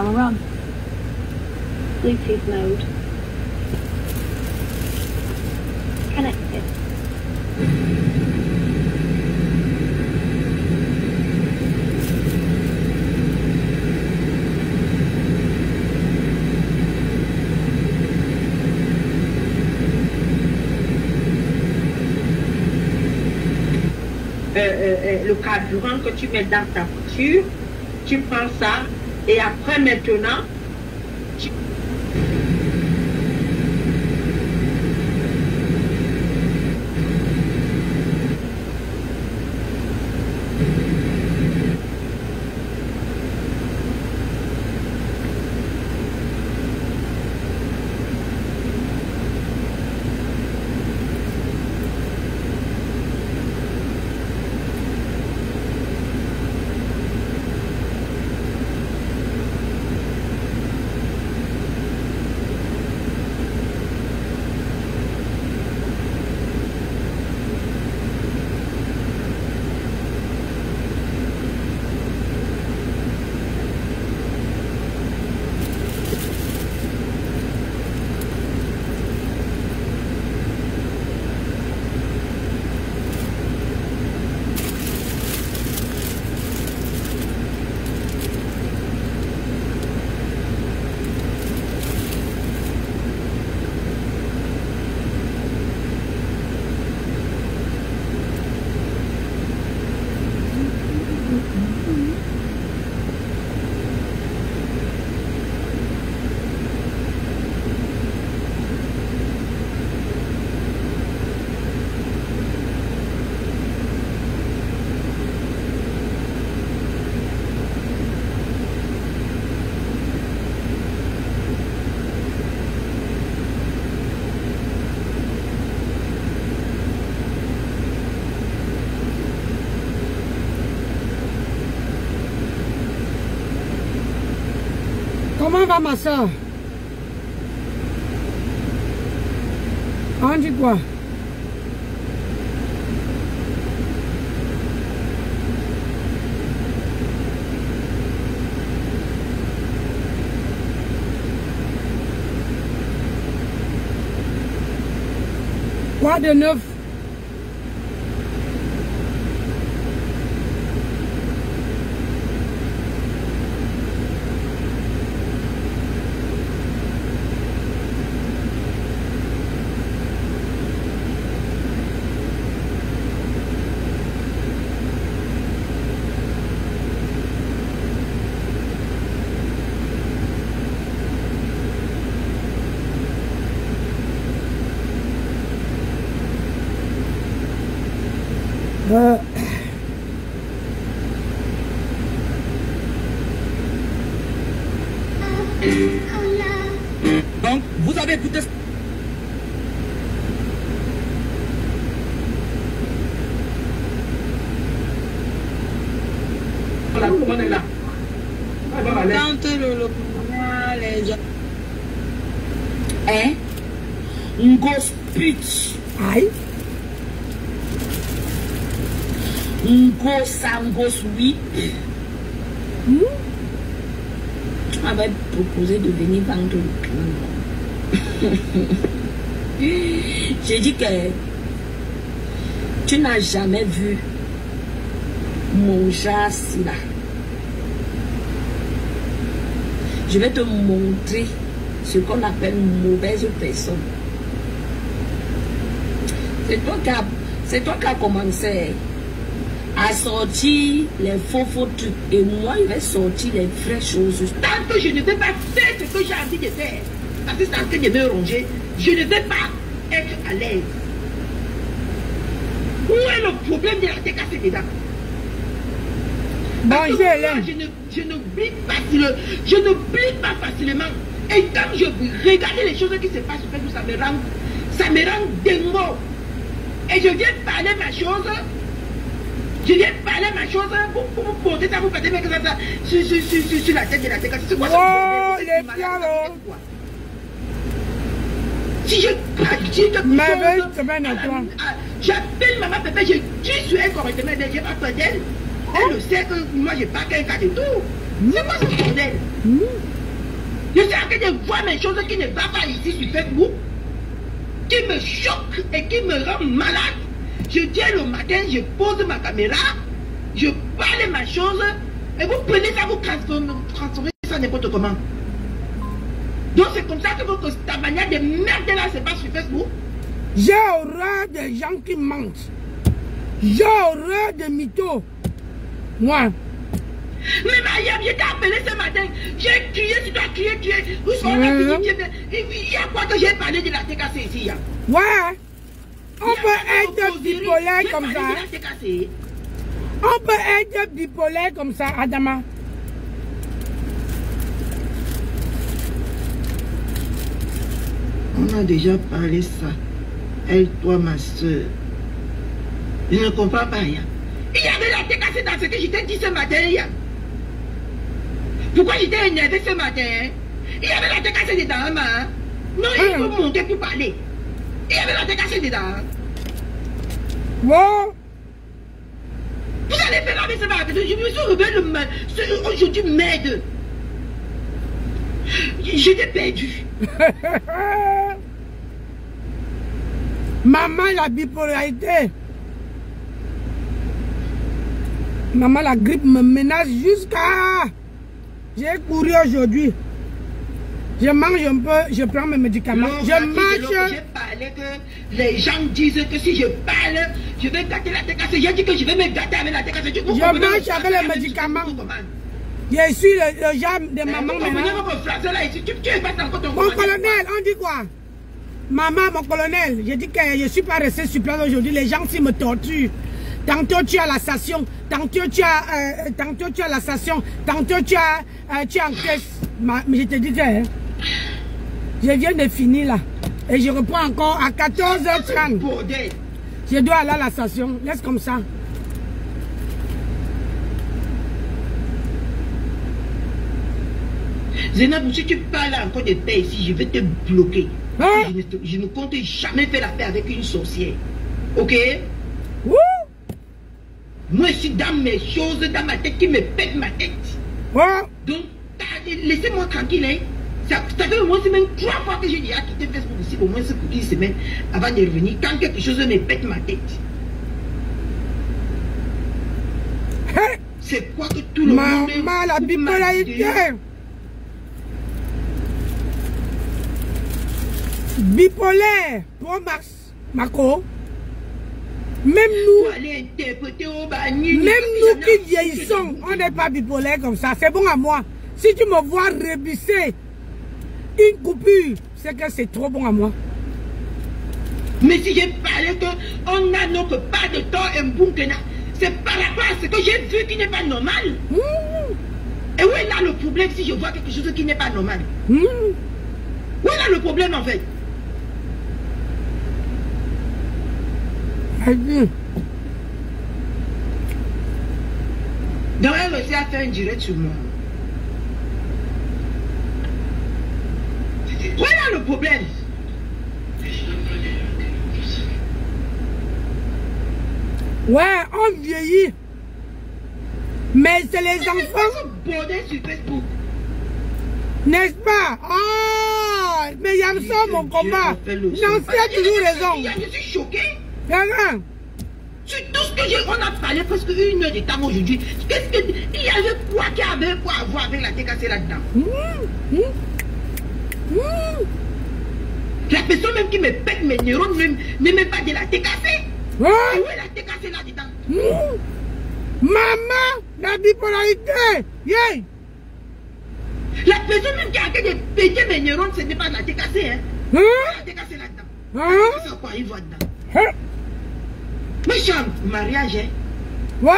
power on. Bluetooth mode. Connected. Le carburant que tu mets dans ta voiture, tu prends ça et après maintenant, tu... Comment va ma soeur? On dit quoi? Quoi de neuf? Donc, vous avez écouté... La commande est là. Quand les gens... Hein? Ngos pitch. Aïe. Ngos angos oui. Tu m'avais proposé de venir vendre le clan. J'ai dit que tu n'as jamais vu mon genre là. Je vais te montrer ce qu'on appelle une mauvaise personne. C'est toi qui as commencé à sortir les faux trucs. Et moi, il va sortir les vraies choses. Tant que je ne vais pas faire ce que j'ai envie de faire, parce que c'est en train de me ronger, je ne vais pas être à l'aise. Où est le problème de la tête cassée dedans? Bonjour Hélène. Je n'oublie pas facilement. Et quand je regarde les choses qui se passent, ça me rend dingo. Et je viens parler ma chose. Je viens parler ma chose pour vous porter ça, vous faites des ça sur la tête de la tête. C'est quoi ça? Les pianos. Si je j'appelle maman Pépé, je tue sur elle correctement, je n'ai pas peur d'elle. Elle le sait que moi je pas qu'un cas de tout. C'est quoi ce bordel? Je suis en train de voir mes choses qui ne vont pas ici sur Facebook, qui me choquent et qui me rendent malade. Je viens le matin, je pose ma caméra, je parle ma chose, et vous prenez ça, vous transformez ça n'importe comment. Donc c'est comme ça que ta manière de merder là se passe sur Facebook. J'ai horreur des gens qui mentent. J'ai horreur des mythos. Moi. Mais Mariam, je t'ai appelé ce matin. J'ai crié, tu dois crier. Il y a quoi que j'ai parlé de la TKC ici? Ouais. On peut être bipolaire comme ça. On peut être bipolaire comme ça, Adama. On a déjà parlé ça. Elle, toi, ma soeur. Je ne comprends pas rien. Il y avait la TKC dans ce que je t'ai dit ce matin. Pourquoi j'étais énervé ce matin? Il y avait la TKC dedans, hein? Non, il faut monter pour parler. Il y avait la TKC dedans. Wow. Vous allez faire avec ce matin. Je me suis réveillé aujourd'hui, merde. J'étais perdu. Maman, la bipolarité. Maman, la grippe me menace jusqu'à... J'ai couru aujourd'hui. Je mange un peu, je prends mes médicaments. Non, je marche. J'ai parlé que les gens disent que si je parle, je vais gâter la TKC. J'ai dit que je vais me gâter avec la TKC. Je marche avec les médicaments. Je suis le genre de maman maintenant. Mon colonel, on dit quoi? Maman, mon colonel, je dis que je ne suis pas resté sur place aujourd'hui. Les gens s'ils me torturent. Tantôt tu as la station, tantôt tu as la station, tantôt tu as en caisse. Mais je te dis que je viens de finir là. Et je reprends encore à 14h30. Je dois aller à la station. Laisse comme ça. Zénab, si tu parles encore de paix ici, je vais te bloquer. Hein? Je ne compte jamais faire la paix avec une sorcière. Ok? Wouh! Moi, je suis dans mes choses, dans ma tête, qui me pète ma tête. Oh. Donc, laissez-moi tranquille. Hein. Ça fait au moins même 3 fois que j'ai déjà quitté Facebook ici, au moins pour une semaine avant de revenir. Quand quelque chose me pète ma tête. Hey. C'est quoi que tout le monde... Maman, la bipolarité. Bipolaire. Pro Max. Marco. Même nous, qui vieillissons, on n'est pas bipolaire comme ça. C'est bon à moi. Si tu me vois rebisser une coupure, c'est que c'est trop bon à moi. Mais si j'ai parlé qu'on n'a notre pas de temps et Mbunkena, c'est par rapport à ce que j'ai vu qui n'est pas normal. Et où est là le problème si je vois quelque chose qui n'est pas normal? Où est là le problème en fait? Donc elle aussi a fait un direct sur moi. Où est là le problème? Ouais, on vieillit. Mais c'est les enfants. Bordel sur Facebook. N'est-ce pas? Oh, mais Yamso, mon combat. Nancy a toujours raison. Je suis choqué. Regarde. Sur tout ce que j'ai, on a parlé presque 1 heure de temps aujourd'hui. Qu'est-ce que il y avait quoi qui avait quoi à voir avec la TKC là-dedans? La personne même qui me pète mes neurones ne met pas de la TKC. Où est la TKC là-dedans? Maman, la bipolarité. Yeah. La personne même qui a été de péter mes neurones, ce n'est pas de la TKC. Hein? La TKC là-dedans. C'est quoi il voit dedans? Moi, je suis en mariage. Hein? Wow,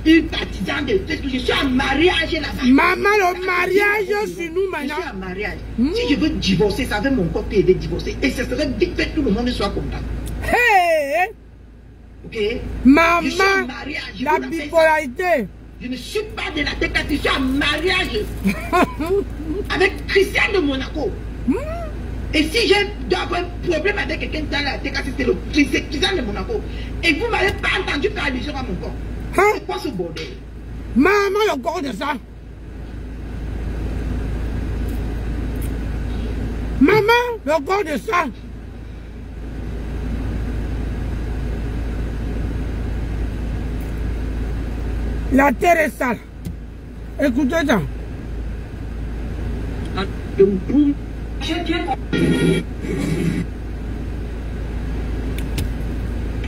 Je suis pas une partisane de Facebook. Je suis en mariage là-bas. Maman, le mariage sur nous maintenant. Je suis en mariage. Si je veux divorcer, ça veut mon corps que je vais divorcer. Et ce serait vite fait que tout le monde soit content. Hey! Ok? Maman, je suis en mariage. la bipolarité. Je ne suis pas de la TKC, je suis en mariage avec Christian de Monaco. Et si je dois avoir un problème avec quelqu'un dans la TKC, c'est le Christian de Monaco. Et vous ne m'avez pas entendu faire allusion à mon corps. C'est quoi ce bordel? Maman, le corps de ça. Maman, le corps de ça. La terre est sale. Écoutez ça.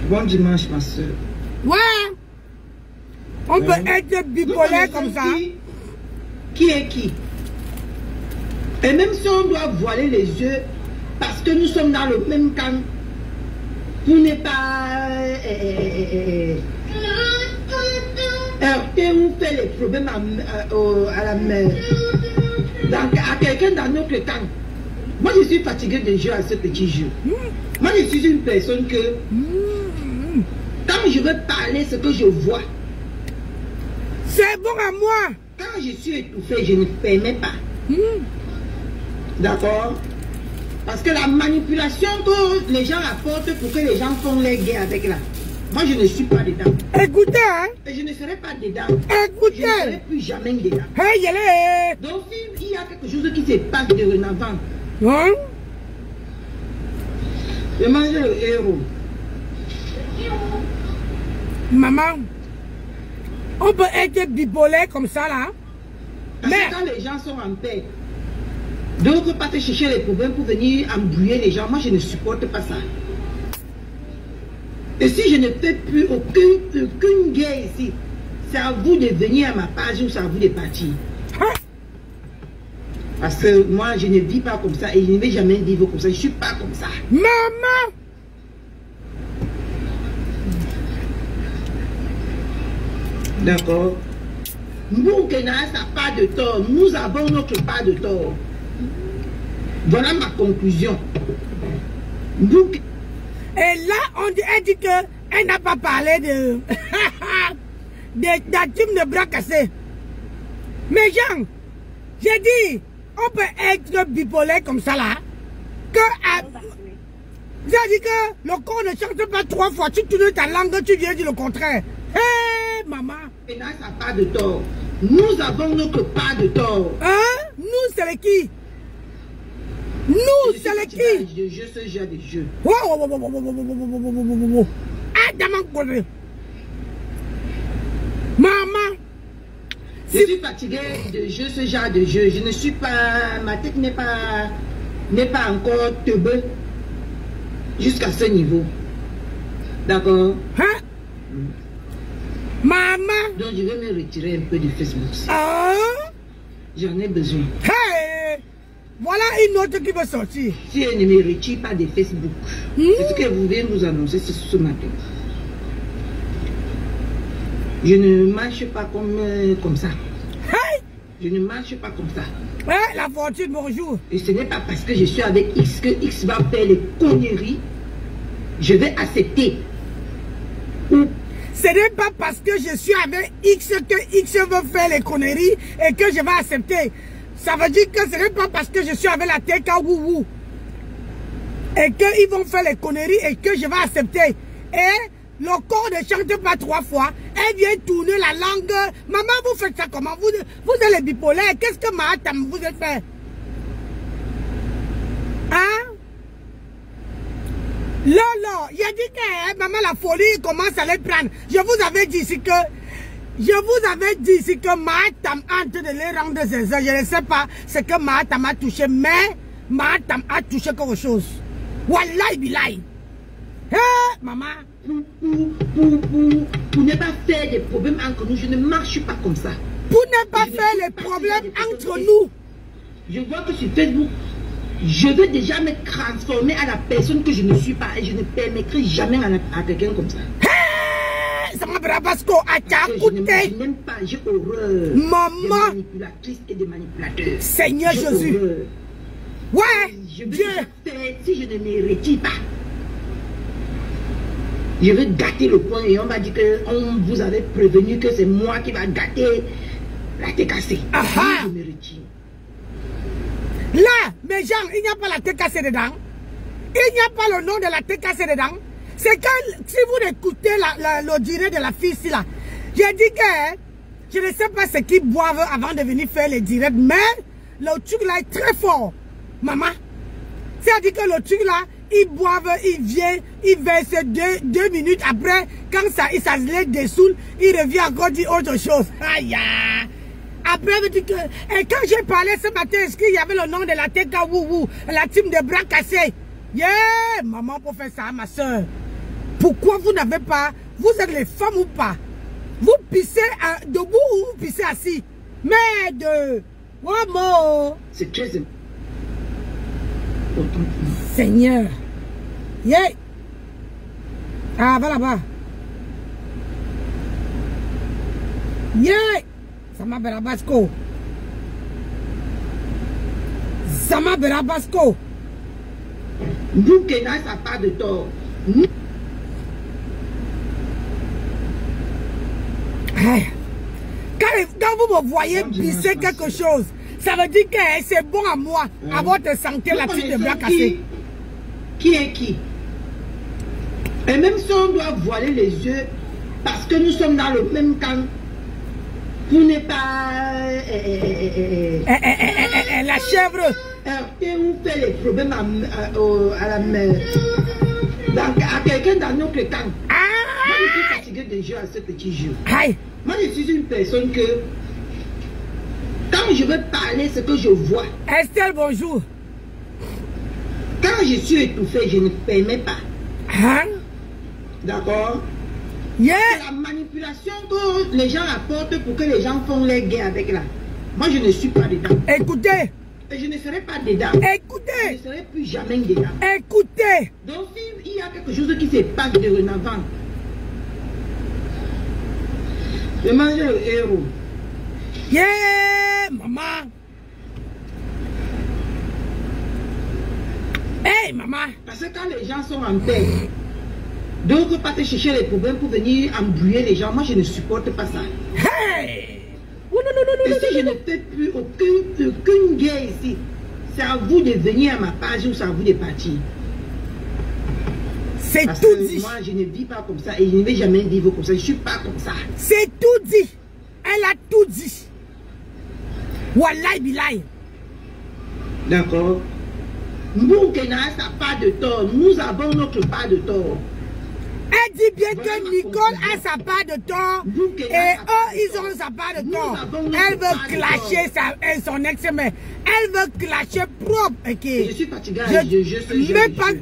Bon dimanche, ma soeur. Ouais. On peut être bipolaire comme ça. Qui est qui? Et même si on doit voiler les yeux, parce que nous sommes dans le même camp, pour ne pas heurter ou faire les problèmes à quelqu'un dans notre camp. Moi, je suis fatiguée de jouer à ce petit jeu. Moi, je suis une personne que, quand je veux parler ce que je vois, c'est bon à moi. Quand je suis étouffée, je ne permets pas. D'accord? Parce que la manipulation que les gens apportent pour que les gens font les guerres avec là, moi je ne suis pas dedans. Écoutez, hein? Et je ne serai pas dedans. Écoutez. Je ne serai plus jamais dedans. Hey, allez. Donc s'il y a quelque chose qui se passe de renavant, Hein? je mange le héros. Maman, on peut être bipolaire comme ça là. Parce que quand les gens sont en paix, d'autres partent chercher les problèmes pour venir embrouiller les gens. Moi, je ne supporte pas ça. Et si je ne fais plus aucune guerre ici, c'est à vous de venir à ma page ou c'est à vous de partir. Hein? Parce que moi, je ne vis pas comme ça et je ne vais jamais vivre comme ça. Je ne suis pas comme ça. Maman! D'accord? Nous, Kenas n'a pas de tort. Nous avons notre part de tort. Voilà ma conclusion. Nous... Et là, elle dit qu'elle n'a pas parlé de d'atime de bras cassés. Mais Jean, j'ai dit, on peut être bipolaire comme ça là. J'ai dit que le corps ne chante pas 3 fois. Tu tournes ta langue, tu viens dire le contraire. Hé, maman. Kenas n'a pas de tort. Nous avons notre part de tort. Hein? Nous, c'est les qui? Nous, c'est les qui? Je ce genre de jeu. Ah, Daman Kodre. Maman. Je suis fatiguée de jouer ce genre de jeu. Je ne suis pas... Ma tête n'est pas encore teubée jusqu'à ce niveau. D'accord? Hein? Maman. Donc je vais me retirer un peu de Facebook. Ah. J'en ai besoin. Hey. Voilà une autre qui va sortir. Si elle ne me retire pas de Facebook, c'est ce que vous venez nous annoncer ce matin. Je ne marche pas comme ça. Hey. Je ne marche pas comme ça. Ouais, la fortune, bonjour. Et ce n'est pas parce que je suis avec X que X va faire les conneries. Je vais accepter. Ce n'est pas parce que je suis avec X que X veut faire les conneries et que je vais accepter. Ça veut dire que ce n'est pas parce que je suis avec la TK Wouhou et qu'ils vont faire les conneries et que je vais accepter. Et le corps ne chante pas 3 fois. Elle vient tourner la langue. Maman, vous faites ça comment? Vous êtes les bipolaires. Qu'est-ce que Mahatam vous a fait? Hein? Lolo, il a dit que maman, la folie commence à les prendre. Je vous avais dit ici que Mahatam entre de les rendre ses je ne sais pas ce que Mahatam a touché, mais Mahatam a touché quelque chose. Wallahi billahi. Hein, maman? Pour ne pas faire des problèmes entre nous, je ne marche pas comme ça. Pour ne pas faire les problèmes entre nous. Je vois que sur Facebook, je veux déjà me transformer à la personne que je ne suis pas et je ne permettrai jamais à quelqu'un comme ça. Hey, ça m'a bravasco à t'écouter. Je n'aime pas, j'ai horreur. Maman. Des manipulatrices et des manipulateurs. Seigneur Jésus. Horreur. Ouais. Je veux déjà faire, si je ne me retire pas, je vais gâter le point et on va dire que on vous avait prévenu que c'est moi qui va gâter la TKC. Aha. Je me retire. Là, mes gens, il n'y a pas la TKC dedans. Il n'y a pas le nom de la TKC dedans. C'est que si vous écoutez le dîner de la fille ici là, j'ai dit que Je ne sais pas ce qu'ils boivent avant de venir faire les directs, mais le truc là est très fort. Maman, c'est-à-dire que le truc là, ils boivent, ils viennent, ils versent deux minutes après, quand ça les dessoule, il revient encore dire autre chose. Aïe, aïe. Après, et quand j'ai parlé ce matin, est-ce qu'il y avait le nom de la TK Wouwou, la team de bras cassés? Yeah, maman, pour faire ça, ma soeur. Pourquoi vous n'avez pas, vous êtes les femmes ou pas? Vous pissez debout ou vous pissez assis? Merde! One more! C'est très important. Seigneur! Yeah! Ah, va là-bas! Yeah! Sama Berabasco! Sama Berabasco! Boukena, ça n'a pas de tort. Quand vous me voyez pisser quelque chose, ça veut dire que c'est bon à moi, à votre santé, la petite de bras cassé. Qui est qui? Et même si on doit voiler les yeux, parce que nous sommes dans le même camp, vous n'êtes pas... la chèvre. Vous faites les problèmes à la mère. À quelqu'un dans notre camp. Moi, je suis fatiguée de jouer à ce petit jeu. Moi, je suis une personne que, quand je veux parler ce que je vois. Estelle, bonjour. Quand je suis étouffée, je ne permets pas. D'accord? Yeah. C'est la manipulation que les gens apportent pour que les gens font les gains avec là. Moi, je ne suis pas dedans. Écoutez. Et je ne serai pas dedans. Écoutez. Je ne serai plus jamais dedans. Écoutez. Donc, s'il y a quelque chose qui se passe de renavant, je mange le héros. Yeah, maman. Hey, maman. Parce que quand les gens sont en paix, donc pas te chercher les problèmes pour venir embrouiller les gens. Moi, je ne supporte pas ça. Hey. Et si je ne fais plus aucune guerre ici, c'est à vous de venir à ma page ou c'est à vous de partir. C'est parce tout que dit. Moi, je ne vis pas comme ça et je ne vais jamais vivre comme ça. Je ne suis pas comme ça. C'est tout dit. Elle a tout dit. Wallahi billahi. D'accord. Moukena, ça n'a pas de tort. Nous avons notre part de tort. Elle dit bien que Nicole a sa part de tort et eux, ils ont sa part de tort. Elle veut clasher son ex-mère. Elle veut clasher propre. Okay. Je suis fatiguée.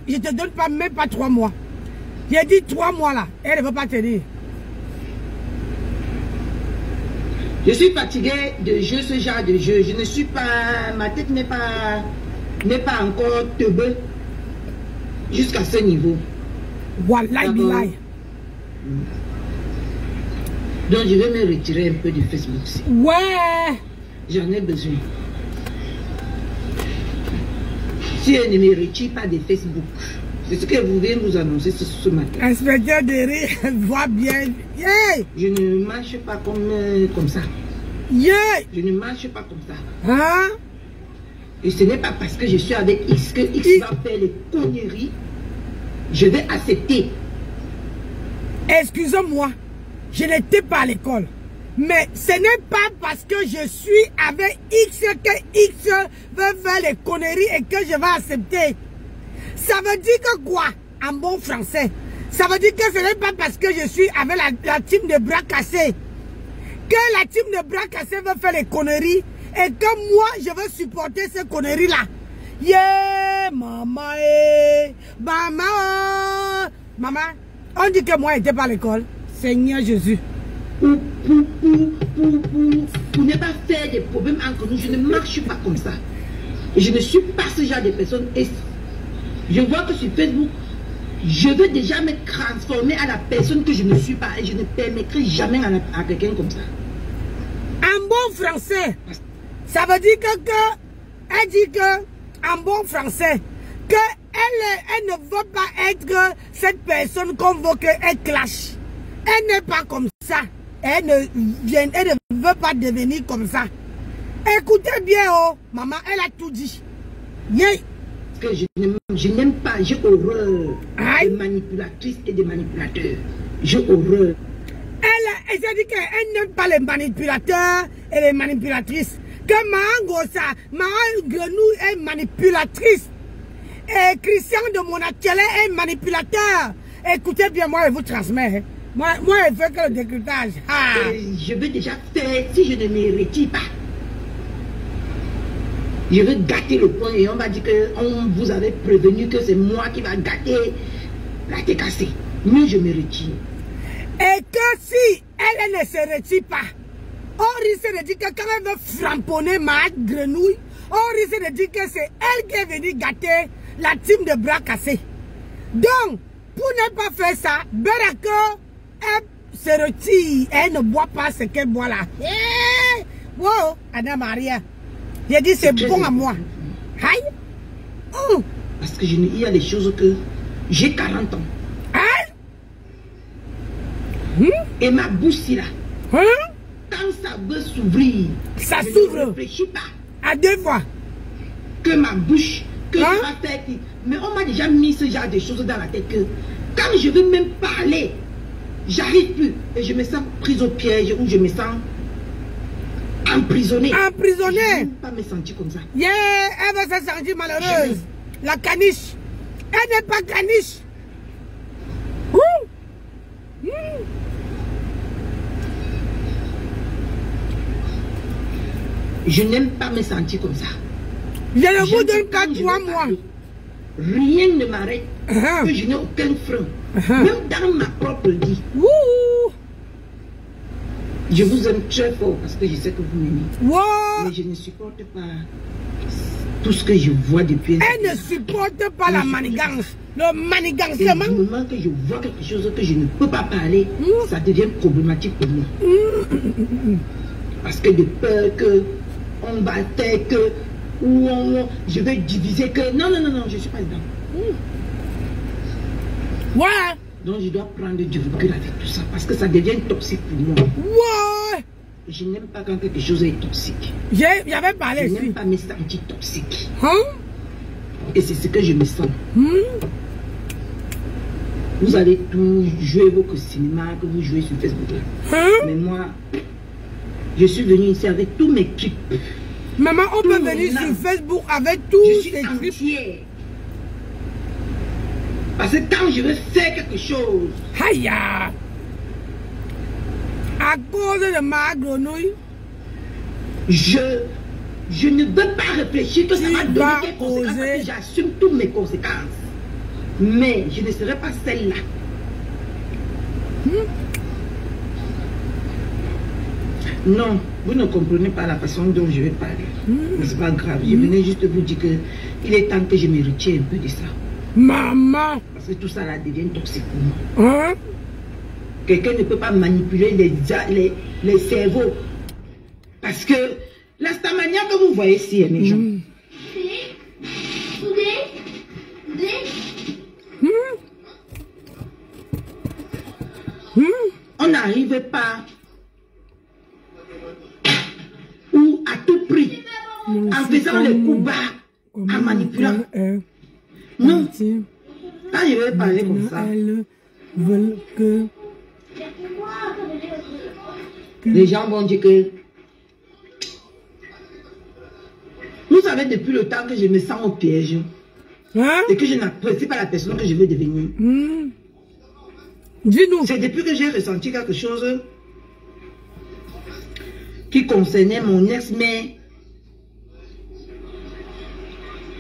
Je te donne pas même pas 3 mois. J'ai dit 3 mois là. Elle ne veut pas tenir. Je suis fatiguée de jouer ce genre de jeu. Je ne suis pas... Ma tête n'est pas encore teubée jusqu'à ce niveau. Wallahi billahi. Donc je vais me retirer un peu du Facebook. Ouais. J'en ai besoin. Si elle ne me retire pas de Facebook, c'est ce que vous voulez vous annoncer ce matin. Inspecteur de rire, voit bien. Yeah. Je ne marche pas comme ça. Yeah. Je ne marche pas comme ça. Hein? Et ce n'est pas parce que je suis avec X que X va faire les conneries. Je vais accepter. Excusez-moi, je n'étais pas à l'école. Mais ce n'est pas parce que je suis avec X que X veut faire les conneries et que je vais accepter. Ça veut dire que quoi, en bon français? Ça veut dire que ce n'est pas parce que je suis avec la team de bras cassés que la team de bras cassés veut faire les conneries et que moi, je veux supporter ces conneries-là. Yeah, maman, maman, maman, on dit que moi, j'étais pas à l'école. Seigneur Jésus. Pour ne pas faire des problèmes entre nous, je ne marche pas comme ça. Et je ne suis pas ce genre de personne. Et je vois que sur Facebook, je veux déjà me transformer à la personne que je ne suis pas. Et je ne permettrai jamais à quelqu'un comme ça. En bon français, ça veut dire que elle dit que, en bon français, que elle ne veut pas être cette personne qu'on veut qu'elle clash. Elle n'est pas comme ça. Elle ne veut pas devenir comme ça. Écoutez bien, oh, maman, elle a tout dit. Yeah. Que je n'aime pas, j'ai horreur des manipulatrices et des manipulateurs. J'ai horreur. Et j'ai dit qu'elle n'aime pas les manipulateurs et les manipulatrices. Que Mahangosa, Mahan Grenouille est manipulatrice. Et Christian de Monachelé est manipulateur. Écoutez bien, moi, je vous transmets. Hein. Moi, je fais que le décryptage. Ah. Je veux déjà faire, si je ne me retire pas. Je veux gâter le point et on va dire que vous avez prévenu que c'est moi qui va gâter la tête cassée. Mieux je me retire. Et que si elle ne se retire pas, on risque de dire que quand elle veut framponner ma grenouille, on risque de dire que c'est elle qui est venue gâter la team de bras cassés. Donc, pour ne pas faire ça, Beraka, elle se retire, elle ne boit pas ce qu'elle boit là. Hey! Wow, Anna Maria. J'ai dit c'est bon à moi. Aïe. Oh. Parce que il y a des choses que j'ai 40 ans. Hein? Et ma bouche là. Hein? Quand ça veut s'ouvrir, ça je s'ouvre. ne réfléchis pas. À 2 fois. Que ma bouche, que Hein? je vais faire. Mais on m'a déjà mis ce genre de choses dans la tête que quand je veux même parler, j'arrive plus. Et je me sens prise au piège ou je me sens emprisonnée. Emprisonnée. Je ne veux pas me sentir comme ça. Yeah, elle va se sentir malheureuse. La caniche. Elle n'est pas caniche. Je n'aime pas me sentir comme ça. Je ne vous donne qu'à 3 mois. Rien ne m'arrête. Que je n'ai aucun frein. Même dans ma propre vie. Je vous aime très fort parce que je sais que vous m'aimez. Mais je ne supporte pas tout ce que je vois depuis. Elle ne supporte pas la manigance. Le manigancement. Du moment que je vois quelque chose que je ne peux pas parler, ça devient problématique pour moi. Parce que de peur que on va faire que ou je vais diviser que non, je ne suis pas dedans. Ouais. Donc je dois prendre du recul avec tout ça parce que ça devient toxique pour moi. Ouais. Je n'aime pas quand quelque chose est toxique. J'avais parlé ici. Je n'aime pas me sentir toxique. Hein? Et c'est ce que je me sens. Vous allez tout jouer vos cinémas que vous jouez sur Facebook. Mais moi, je suis venu ici avec tous mes clips. Maman, on peut venir sur Facebook avec tous les clips. Parce que quand je veux faire quelque chose, aïe, à cause de ma grenouille, je ne veux pas réfléchir que ça va donner des conséquences parce que j'assume toutes mes conséquences. Mais je ne serai pas celle-là. Non, vous ne comprenez pas la façon dont je vais parler. Mais c'est pas grave. Je venais juste vous dire qu'il est temps que je me retire un peu de ça. Maman. Parce que tout ça là devient toxique pour moi. Hein? Quelqu'un ne peut pas manipuler les cerveaux. Parce que la manière que vous voyez ici, mes gens. On n'arrive pas ou à tout prix en faisant les coups bas, en manipulant. Non. Quand je vais parler comme ça, les gens vont dire que vous savez depuis le temps que je me sens au piège et que je n'apprécie pas la personne que je veux devenir. Dis-nous. C'est depuis que j'ai ressenti quelque chose qui concernait mon ex-mère.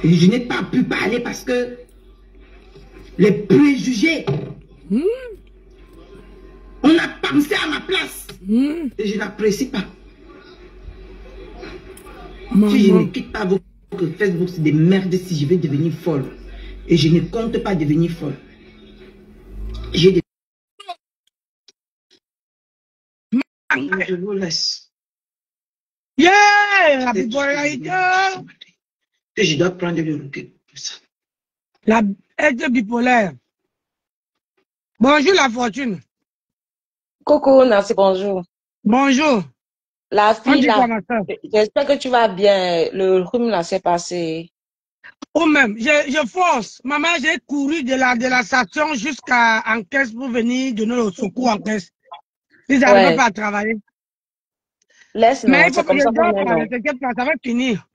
Et je n'ai pas pu parler parce que les préjugés. On a pensé à ma place. Et je n'apprécie pas. Si je ne quitte pas votre Facebook, c'est des merdes si je vais devenir folle. Et je ne compte pas devenir folle. J'ai des... Je vous laisse. Yeah, la bipolarité. Et je dois prendre le recul pour ça. La être bipolaire. Bonjour la fortune. Coucou Nancy, bonjour. Bonjour. La fille là, j'espère que tu vas bien. Le rhume là s'est passé. Oh même, je force. Maman, j'ai couru de la station jusqu'à en caisse pour venir donner le secours en caisse. Ils n'arrivent pas à travailler. Laisse, mais non, il faut c'est comme que je ça qu'on dois est, pas, non. ne t'inquiète pas, ça va finir.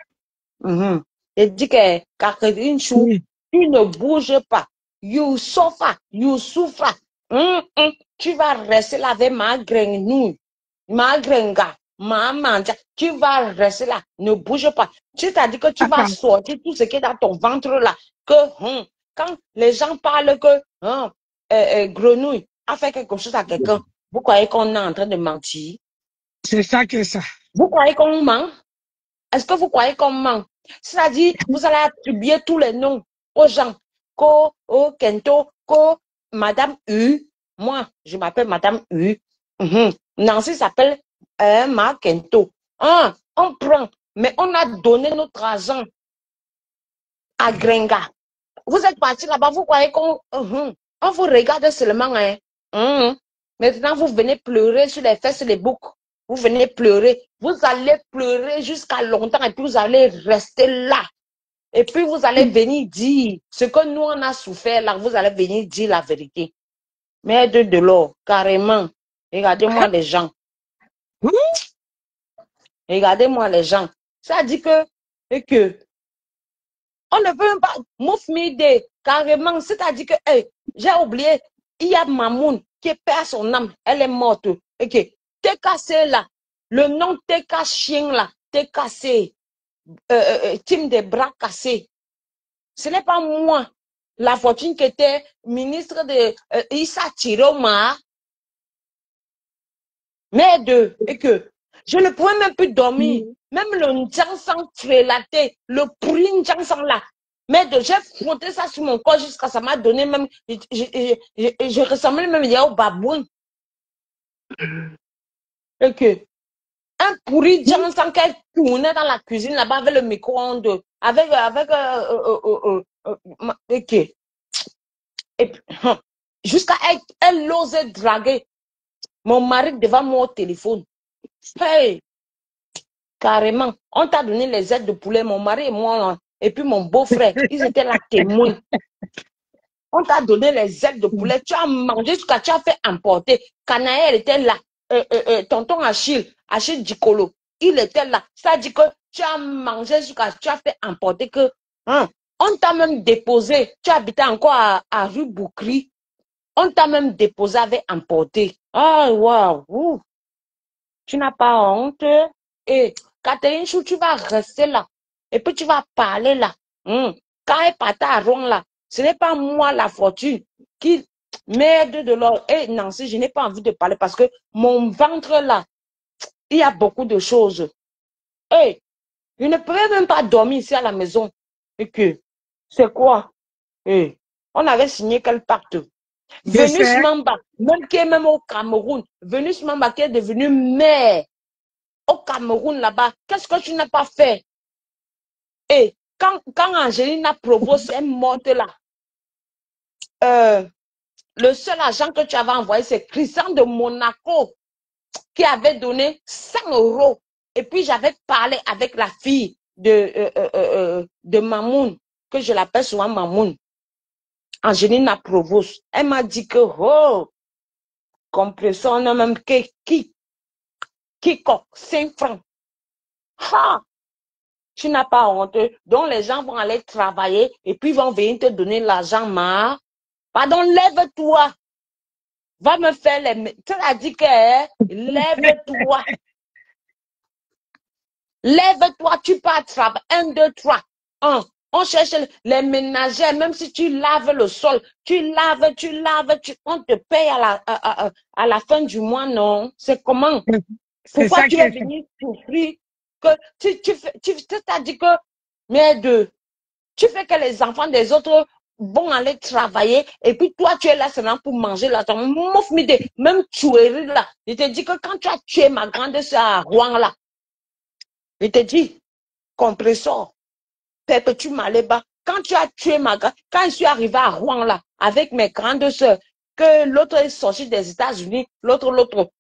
Il dit que Catherine Chou, tu ne bouges pas. You suffer, you souffres. Tu vas rester là avec ma grenouille, ma grenga, ma manja. Tu vas rester là, ne bouge pas. Tu t'as dit que tu vas sortir tout ce qui est dans ton ventre là. Que quand les gens parlent que grenouille a fait quelque chose à quelqu'un, vous croyez qu'on est en train de mentir? C'est ça que ça. Vous croyez qu'on ment? Est-ce que vous croyez qu'on ment? C'est-à-dire, vous allez attribuer tous les noms aux gens. Ko, Kento, Ko, Madame U. Moi, je m'appelle Madame U. Nancy s'appelle Ma Kento. On prend, mais on a donné notre argent à Grenga. Vous êtes parti là-bas, vous croyez qu'on on vous regarde seulement. Maintenant, vous venez pleurer sur les fesses et les boucs. Vous venez pleurer. Vous allez pleurer jusqu'à longtemps et puis vous allez rester là. Et puis vous allez venir dire ce que nous on a souffert là. Vous allez venir dire la vérité. Mais de l'or, carrément. Regardez-moi les gens. Regardez-moi les gens. Ça dit que on ne peut même pas m'offrir carrément. C'est-à-dire que j'ai oublié. Il y a Mamoun qui perd son âme. Elle est morte. Ok. T'es cassé là. Le nom t'es chien là. T'es cassé. Team des bras cassés. Ce n'est pas moi. La fortune qui était ministre de Issa Chiroma. Mais je ne pouvais même plus dormir. Même le Njansang frélaté, le pourri Njansang là. Mais j'ai frotté ça sur mon corps jusqu'à ça m'a donné même. Je ressemblais même au babouin. Un pourri Njansang qui tournait dans la cuisine là-bas avec le micro-ondes. Jusqu'à elle osait draguer mon mari devant moi au téléphone. Hey! Carrément, on t'a donné les ailes de poulet, mon mari et moi, et puis mon beau-frère, ils étaient là témoins. On t'a donné les ailes de poulet, tu as mangé jusqu'à tu as fait emporter. Canaël était là, tonton Achille Dikolo, il était là. Ça dit que tu as mangé jusqu'à tu as fait emporter que, on t'a même déposé, tu habitais encore à rue Boukri, on t'a même déposé avec emporté. Ah, waouh! Tu n'as pas honte? Et Catherine Chou, tu vas rester là. Et puis tu vas parler là. Quand elle part à Rouen là, ce n'est pas moi la fortune qui m'aide de l'or. Et Nancy, je n'ai pas envie de parler parce que mon ventre là, il y a beaucoup de choses. Et je ne pouvais même pas dormir ici à la maison. Et que, c'est quoi? On avait signé quel pacte? Venus Mamba, même qui est même au Cameroun, Venus Mamba qui est devenue mère au Cameroun là-bas, qu'est-ce que tu n'as pas fait? Et quand Angelina Provost est morte là, le seul agent que tu avais envoyé, c'est Christian de Monaco qui avait donné 100 €. Et puis j'avais parlé avec la fille de Mamoun, que je l'appelle souvent Mamoun. Angelina Provost, elle m'a dit que, compresseur, on a même qui coque 5 francs. Tu n'as pas honte. Donc les gens vont aller travailler et puis vont venir te donner l'argent, pardon, lève-toi. Va me faire les... Tu as dit que, lève-toi. Lève-toi, tu pars travailler. 1, 2, 3. On cherche les ménagères, même si tu laves le sol, tu laves, on te paye à la fin du mois, non? C'est comment? Pourquoi tu es venu souffrir? Que tu t'as dit que, tu fais que les enfants des autres vont aller travailler et puis toi, tu es là seulement pour manger là. Même tuerie là. Je te dis que quand tu as tué ma grande soeur à Rouen là, je te dis, compresseur, perpétue Maléba, quand tu as tué quand je suis arrivé à Rouen là, avec mes grandes soeurs, que l'autre est sorti des États-Unis, l'autre,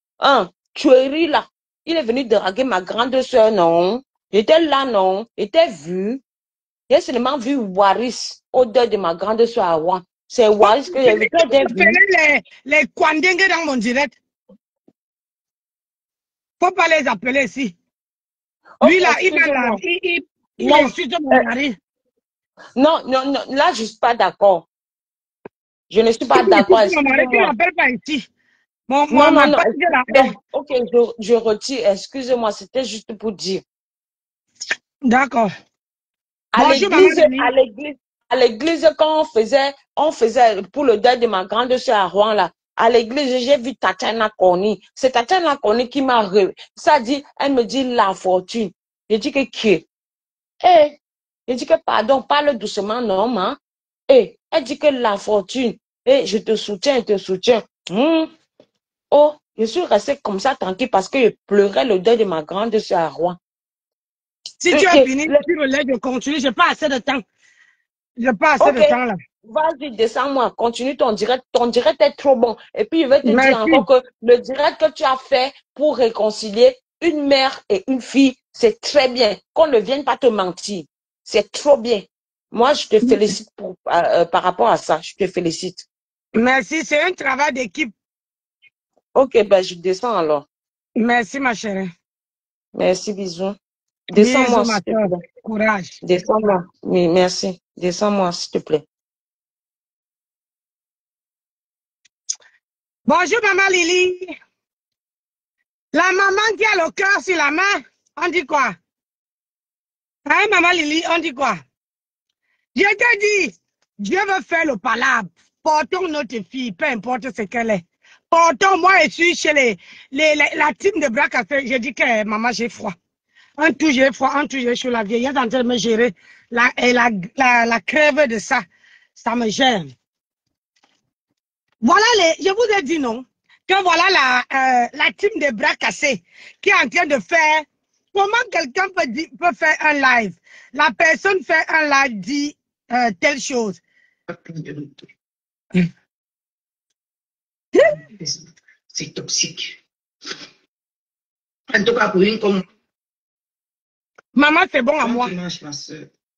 tuerie là, il est venu draguer ma grande soeur, non? J'étais là, non? J'étais vu. J'ai seulement vu Waris, au-delà de ma grande soeur à Rouen. C'est Waris que j'ai vu. Les Kwandenge dans mon direct. Faut pas les appeler ici. Okay, Lui, là, il insulte mon mari. Non, là, je ne suis pas d'accord. Je ne suis pas Tu d'accord. insultes mon mari, tu Excusez-moi. n'appelles pas ici. Non. Ok, je retire. Excusez-moi, c'était juste pour dire. D'accord. À l'église, quand on faisait pour le deuil de ma grande soeur à Rouen, là, à l'église, j'ai vu Tatiana Corny. C'est Tatiana Corny qui m'a ça dit, elle me dit la fortune. Je dis que qui? Eh, je dis que pardon, parle doucement, non, ma. Eh, elle dit que la fortune. Eh, je te soutiens, je te soutiens. Oh, je suis restée comme ça tranquille parce que je pleurais le deuil de ma grande soeur à Rouen. Si tu as fini, tu relèves, je continue. Je n'ai pas assez de temps. Je n'ai pas assez de temps là. Vas-y, descends-moi, continue ton direct. Ton direct est trop bon. Et puis, je vais te dire encore que le direct que tu as fait pour réconcilier une mère et une fille, c'est très bien. Qu'on ne vienne pas te mentir. C'est trop bien. Moi, je te félicite par rapport à ça. Je te félicite. Merci, c'est un travail d'équipe. Ok, ben je descends alors. Merci, ma chérie. Merci, bisous. Descends-moi, s'il te plaît. Courage. Descends-moi. Oui, merci. Descends-moi, s'il te plaît. Bonjour, maman Lily. La maman qui a le cœur sur la main, on dit quoi? Hein, maman Lily, on dit quoi? Je te dis, Dieu veut faire le palabre. Portons notre fille, peu importe ce qu'elle est. Portons, moi, je suis chez la team de bras café. Je dis que maman, j'ai froid. Un tout, j'ai froid, un tout, j'ai chaud. La vieille est en train de me gérer. La crève de ça, ça me gêne. Voilà je vous ai dit non, que voilà la team de bras cassés qui est en train de faire, comment quelqu'un peut faire un live. La personne fait un live, dit telle chose. C'est toxique. En tout cas, pour une comme... Maman, c'est bon à moi.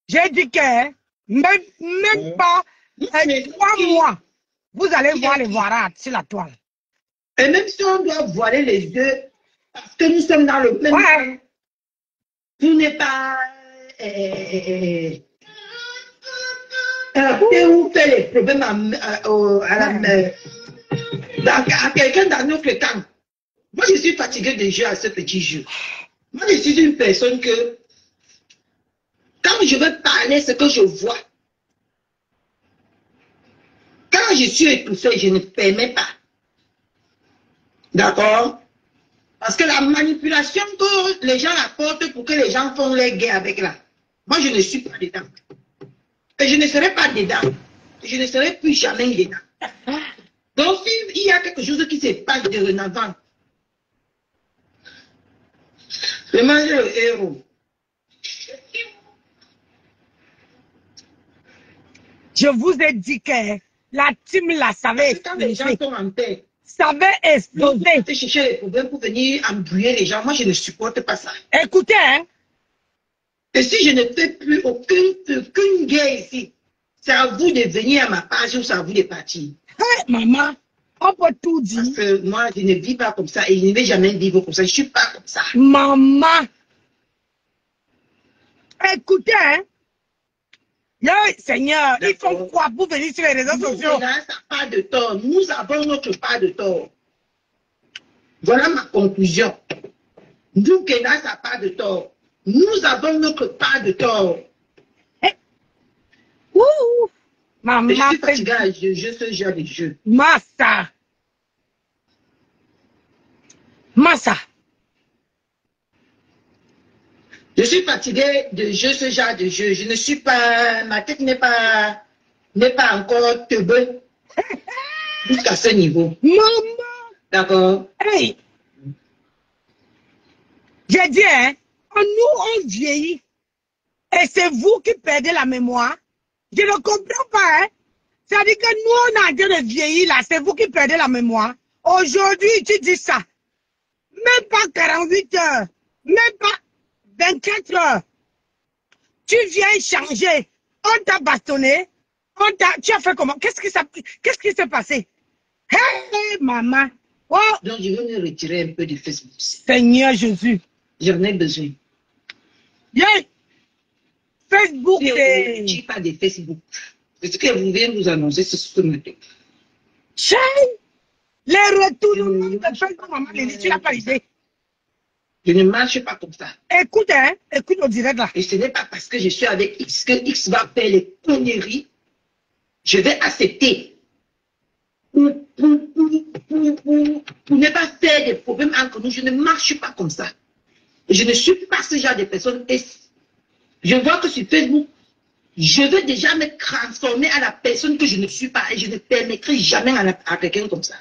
J'ai dit que même pas 3 mois, vous allez voir les voilades sur la toile. Et même si on doit voiler les deux, parce que nous sommes dans le même temps, tout n'est pas... où fait les problèmes à quelqu'un dans notre camp. Moi, je suis fatiguée de jouer à ce petit jeu. Moi, je suis une personne que, quand je veux parler ce que je vois, quand je suis étouffée, je ne permets pas. D'accord? Parce que la manipulation que les gens apportent pour que les gens font les guerres avec là, moi, je ne suis pas dedans. Et je ne serai pas dedans. Je ne serai plus jamais dedans. Donc, s'il y a quelque chose qui se passe de renavant, le manger le héros. Je vous ai dit que la team là savait quand les gens sont en paix, savait exploser. Vous chercher les problèmes pour venir embrouiller les gens. Moi, je ne supporte pas ça. Écoutez, hein. Et si je ne fais plus aucune guerre ici, c'est à vous de venir à ma page ou c'est à vous de partir. Hey, maman, on peut tout dire. Parce que moi, je ne vis pas comme ça et je ne vais jamais vivre comme ça. Je ne suis pas comme ça. Maman. Écoutez, hein. Seigneur, ils font quoi pour venir sur les réseaux sociaux? Nous, ça n'a pas de tort. Nous avons notre part de tort. Voilà ma conclusion. Nous, Kéna, ça n'a pas de tort. Nous avons notre part de tort. Hey. Ouh. Maman, je suis fatiguée à jouer ce genre de jeu. Massa. Je suis fatiguée de jouer ce genre de jeu. Je ne suis pas... Ma tête n'est pas encore teubée jusqu'à ce niveau. Maman. D'accord? Hey. J'ai dit, hein, nous, on vieillit. Et c'est vous qui perdez la mémoire. Je ne comprends pas, hein. C'est-à-dire que nous, on est en train de vieillir, là. C'est vous qui perdez la mémoire. Aujourd'hui, tu dis ça. Même pas 48 heures. Même pas 24 heures. Tu viens changer. On t'a bastonné. Tu as fait comment? Qu'est-ce qui s'est passé? Hey, maman. Oh, Donc, je veux me retirer un peu de Facebook. Seigneur Jésus. J'en ai besoin. Yeah. Facebook, Si on ne c'est... retire pas de Facebook, c'est ce que vous venez vous annoncer ce matin. Chérie, les retournements de Facebook, maman, tu n'as pas idée. Je ne marche pas comme ça. Écoute, hein, écoute au direct là. Et ce n'est pas parce que je suis avec X que X va faire les conneries. Je vais accepter. Pour ne pas faire des problèmes entre nous, je ne marche pas comme ça. Je ne suis pas ce genre de personne. Et je vois que sur Facebook, je veux déjà me transformer à la personne que je ne suis pas. Et je ne permettrai jamais à quelqu'un comme ça.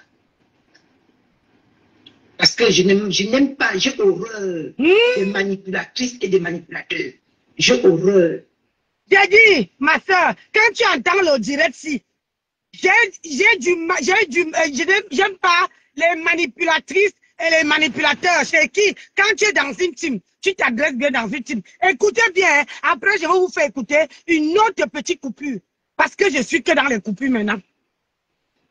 Parce que je n'aime pas, j'ai horreur des manipulatrices et des manipulateurs. J'ai horreur. J'ai dit, ma soeur, quand tu entends le direct si, j'aime pas les manipulatrices et les manipulateurs. Chez qui, quand tu es dans une team, tu t'adresses bien dans une team. Écoutez bien, après je vais vous faire écouter une autre petite coupure. Parce que je suis que dans les coupures maintenant.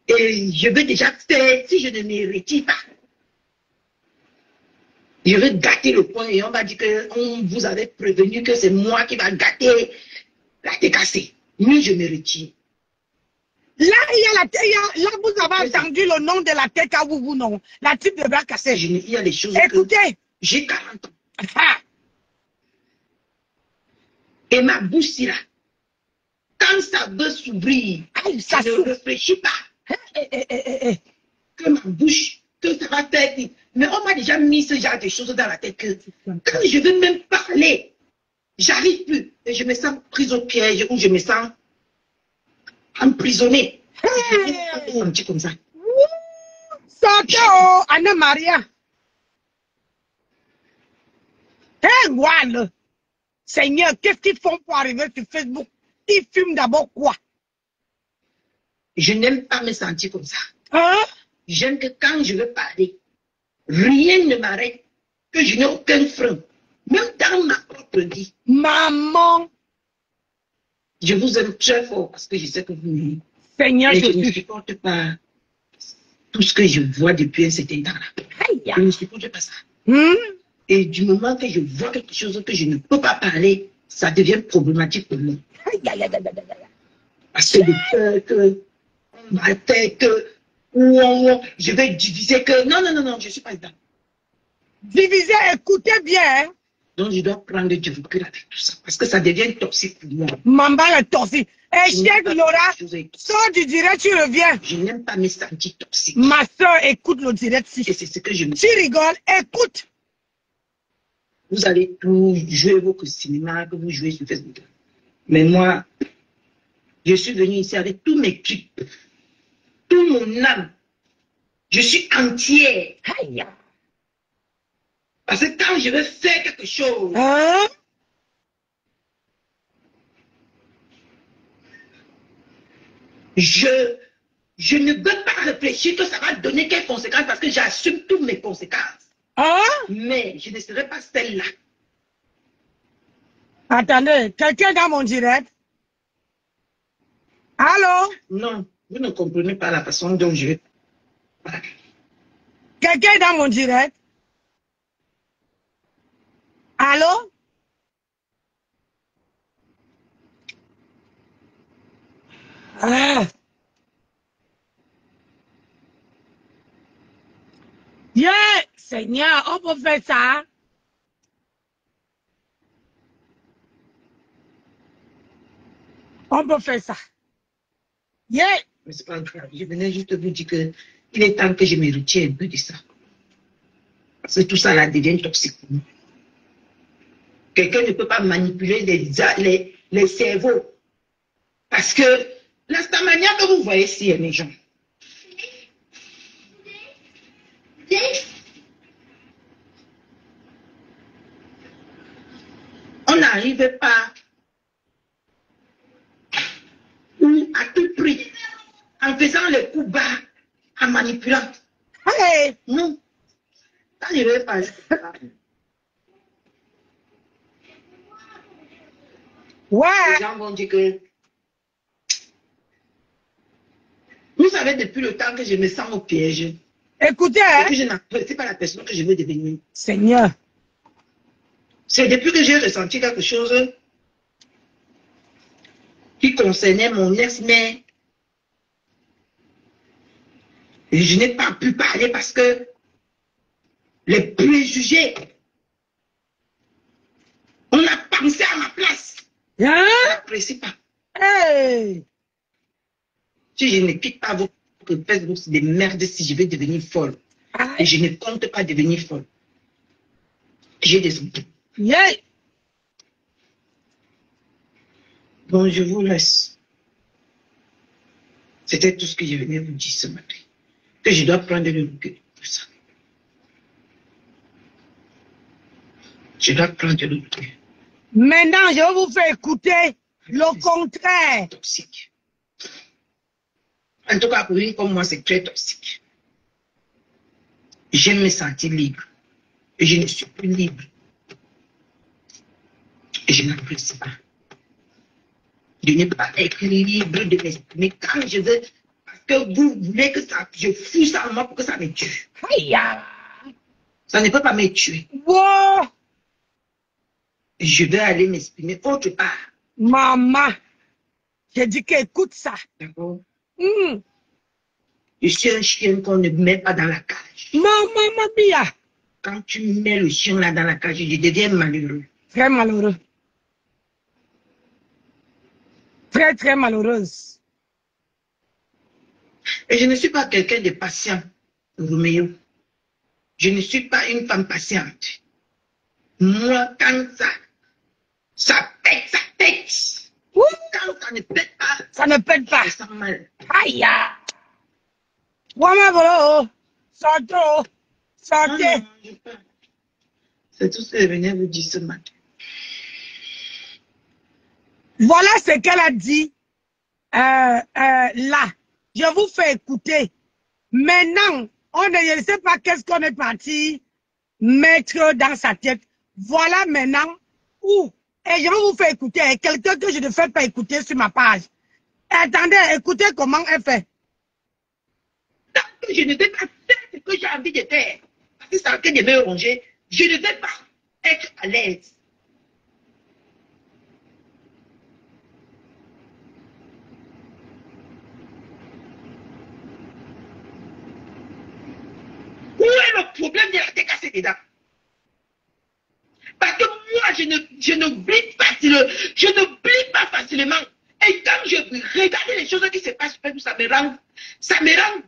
Et je veux déjà faire, si je ne me retire pas, je veux gâter le point et on va dire qu'on vous avait prévenu que c'est moi qui va gâter la tête cassée. Mieux je me retire. Là, là, vous avez entendu le nom de la tête à vous, non? La type de bras cassé. Il y a des choses. Écoutez. J'ai 40 ans. Ah. Et ma bouche là, quand ça veut s'ouvrir, ça ne réfléchit pas. Que ma bouche, que ça va faire. Mais on m'a déjà mis ce genre de choses dans la tête que quand je veux même parler, j'arrive plus. Et je me sens prise au piège ou je me sens emprisonnée. Je me comme ça. Sortez, Anna-Maria. Hé, voilà. Seigneur, qu'est-ce qu'ils font pour arriver sur Facebook? Ils fument d'abord quoi? Je n'aime pas me sentir comme ça. Hein? J'aime que quand je veux parler, rien ne m'arrête, que je n'ai aucun frein. Même dans ma propre vie. Maman. Je vous aime très fort parce que je sais que vous m'aimez. Seigneur, je ne supporte pas tout ce que je vois depuis un certain temps-là. Je ne supporte pas ça. Et du moment que je vois quelque chose que je ne peux pas parler, ça devient problématique pour moi. Parce que de peur que on va faire que je vais diviser que non, je ne suis pas dedans. Diviser, écoutez bien. Donc je dois prendre du recul avec tout ça parce que ça devient toxique pour moi. Maman est toxique. Et chef Laura, sors du direct, tu reviens. Je n'aime pas me sentir toxique. Ma soeur, écoute le direct. Si. Et c'est ce que je me dis. Tu rigoles, écoute. Vous allez tout jouer vos cinémas que vous jouez sur Facebook. Mais moi, je suis venu ici avec tous mes tripes, tout mon âme. Je suis entière. Parce que quand je veux faire quelque chose, je ne veux pas réfléchir que ça va donner quelles conséquences parce que j'assume toutes mes conséquences. Mais je ne serai pas celle-là. Attendez, quelqu'un dans mon direct? Allô? Non, vous ne comprenez pas la façon dont je vais parler. Quelqu'un dans mon direct? Allô? Yeah, Seigneur, on peut faire ça. On peut faire ça. Yeah. Mais c'est pas grave. Je venais juste vous dire que il est temps que je me retire un peu de ça. Parce que tout ça là devient toxique pour nous. Quelqu'un ne peut pas manipuler les cerveaux. Parce que la manière que vous voyez ici, les gens. On n'arrive pas à tout prix en faisant les coups bas, en manipulant. Hey. Non. Quand je vais parler. Ouais. Les gens vont dire que. Vous savez, depuis le temps que je me sens au piège, Écoutez, hein. je n'apprécie pas la personne que je veux devenir. Seigneur. C'est depuis que j'ai ressenti quelque chose qui concernait mon ex-mère. Et je n'ai pas pu parler parce que les préjugés, on a pensé à ma place. Hein? Je n'apprécie pas. Hey. Si je ne quitte pas votre Facebook, c'est des merdes si je vais devenir folle. Et je ne compte pas devenir folle. J'ai des enfants. Yeah. Bon, je vous laisse. C'était tout ce que je venais vous dire ce matin. Que je dois prendre le recul pour ça. Je dois prendre le recul. Maintenant, je vais vous faire écouter le contraire. Toxique. En tout cas, pour une comme moi, c'est très toxique. J'aime me sentir libre. Et je ne suis plus libre. Et je n'apprécie pas. Je n'ai pas être libre de m'exprimer quand je veux. Parce que vous voulez que ça, je fous ça en moi pour que ça me tue. Aïe. Ça ne peut pas me tuer. Wow. Je vais aller m'exprimer autre part. Maman, j'ai dit qu'écoute ça. D'accord? Mm. Je suis un chien qu'on ne met pas dans la cage. Maman, Mia. Quand tu mets le chien là dans la cage, je deviens malheureux. Très malheureux. Très, très malheureuse. Et je ne suis pas quelqu'un de patient, Roméo. Je ne suis pas une femme patiente. Moi, quand ça pète, ça pète. Ouh. Quand ça ne pète pas, Ça ne pète pas. je sens mal. Aïe. Wama bolo. Sortez. Sortez. Non, je parle. C'est tout ce que je venais vous dire ce matin. Voilà ce qu'elle a dit là. Je vous fais écouter. Maintenant, je ne sais pas qu'est-ce qu'on est parti mettre dans sa tête. Voilà maintenant où. Et je vais vous faire écouter. Quelqu'un que je ne fais pas écouter sur ma page. Attendez, écoutez comment elle fait. Tant que je ne vais pas faire ce que j'ai envie de faire, parce que c'est en train de me ronger, je ne vais pas être à l'aise. Où est le problème de la tête cassée dedans? Parce que moi, je n'oublie pas facilement. Et quand je regarde les choses qui se passent, ça me rend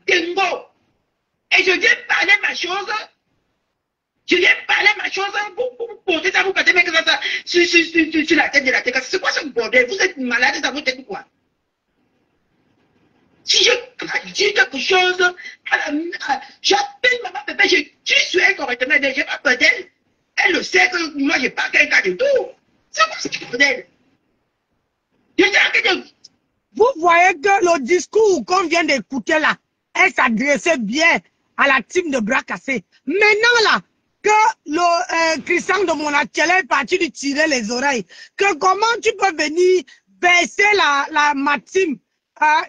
dingo. Et je viens parler ma chose. Je viens parler ma chose pour porter ça, vous partez avec ça sur la tête de la tête. C'est quoi ce bordel? Vous êtes malade dans votre tête ou quoi? Si je dis quelque chose, j'appelle maman pépé, je tue sur elle correctement, je n'ai pas peur d'elle. Elle le sait que moi, je n'ai pas quelqu'un de tout. C'est quoi ce bordel? Vous voyez que le discours qu'on vient d'écouter là, elle s'adressait bien à la team de bras cassés. Maintenant là, que le Christian de Monatiel est parti lui tirer les oreilles, que comment tu peux venir baisser ma team à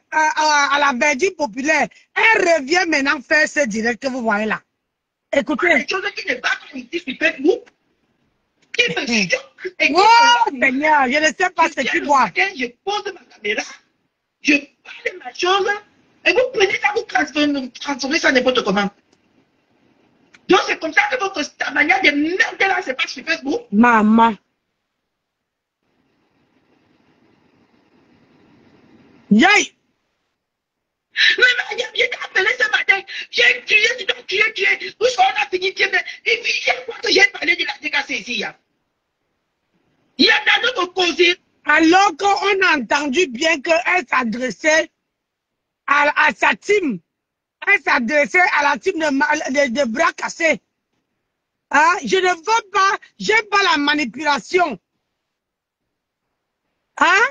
la verdure populaire, elle revient maintenant faire ce direct que vous voyez là. Écoutez. Les choses qui ne battent pas ici sur Facebook, qui me choquent et qui oh, Seigneur, je ne sais pas ce qu'il voit. Je pose ma caméra, je parle de ma chose, et vous prenez ça, vous transformez ça n'importe comment. Donc c'est comme ça que votre manière de merde là se passe sur Facebook. Maman. Yay! Mais j'ai appelé ce matin, j'ai tué, tu dois tuer, où est-ce qu'on a fini de tuer? Et puis, il y a quoi que j'ai parlé de la décassée ici? Il y a dans notre cause. Alors qu'on a entendu bien qu'elle s'adressait à sa team. Elle s'adressait à la team de bras cassés. Hein? Je ne veux pas, j'aime pas la manipulation. Hein?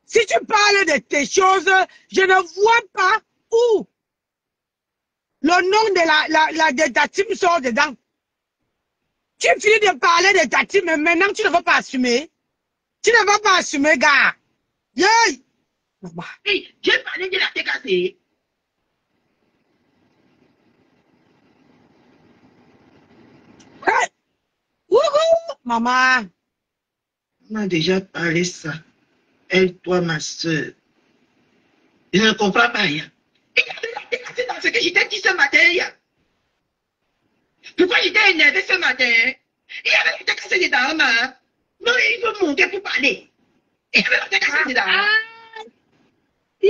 Si tu parles de tes choses, je ne vois pas où le nom de ta team sort dedans. Tu finis de parler de ta team, mais maintenant tu ne veux pas assumer. Tu ne veux pas assumer, gars. Yeah. Hey, j'ai parlé de la décassée. maman. On a déjà parlé ça. Elle, toi, ma soeur. Je ne comprends pas rien. Il y avait la décassée dans ce que j'étais dit ce matin. Pourquoi j'étais énervé ce matin? Il y avait la décassée dedans, maman. Non, il veut monter pour parler. Il y avait la décassée dedans. Je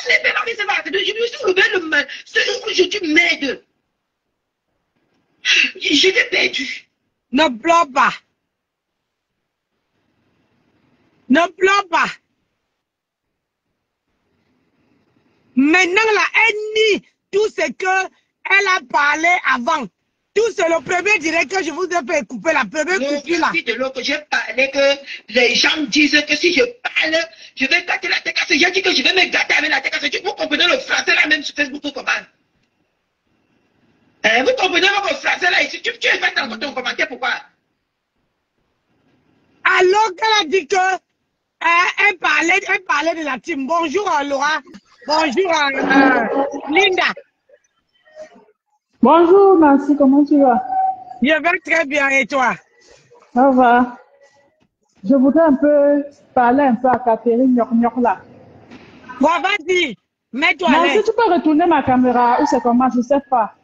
l'ai fait dans les sévages. Je me suis levé le main. Ce jour, je dis merde. Je l'ai perdu. Ne pleure pas. Ne pleure pas. Maintenant, là, elle nie tout ce qu'elle a parlé avant. Tout c'est le premier direct que je vous ai fait couper, la première coupure là. De l'autre, j'ai parlé que les gens disent que si je parle, je vais gâter la tête. J'ai dit que je vais me gâter avec la tête. Vous comprenez le français là même sur Facebook, vous comprenez? Vous comprenez le français là ici? Tu es fait dans ton commentaire, pourquoi? Alors qu'elle a dit que elle parlait de la team. Bonjour Laura. Bonjour Linda. Bonjour Nancy, comment tu vas? Je vais très bien et toi? Ça va. Je voudrais parler un peu à Catherine Nyok là. Bon, vas-y, mets-toi Nancy, là. tu peux retourner ma caméra ou c'est comment? Je sais pas.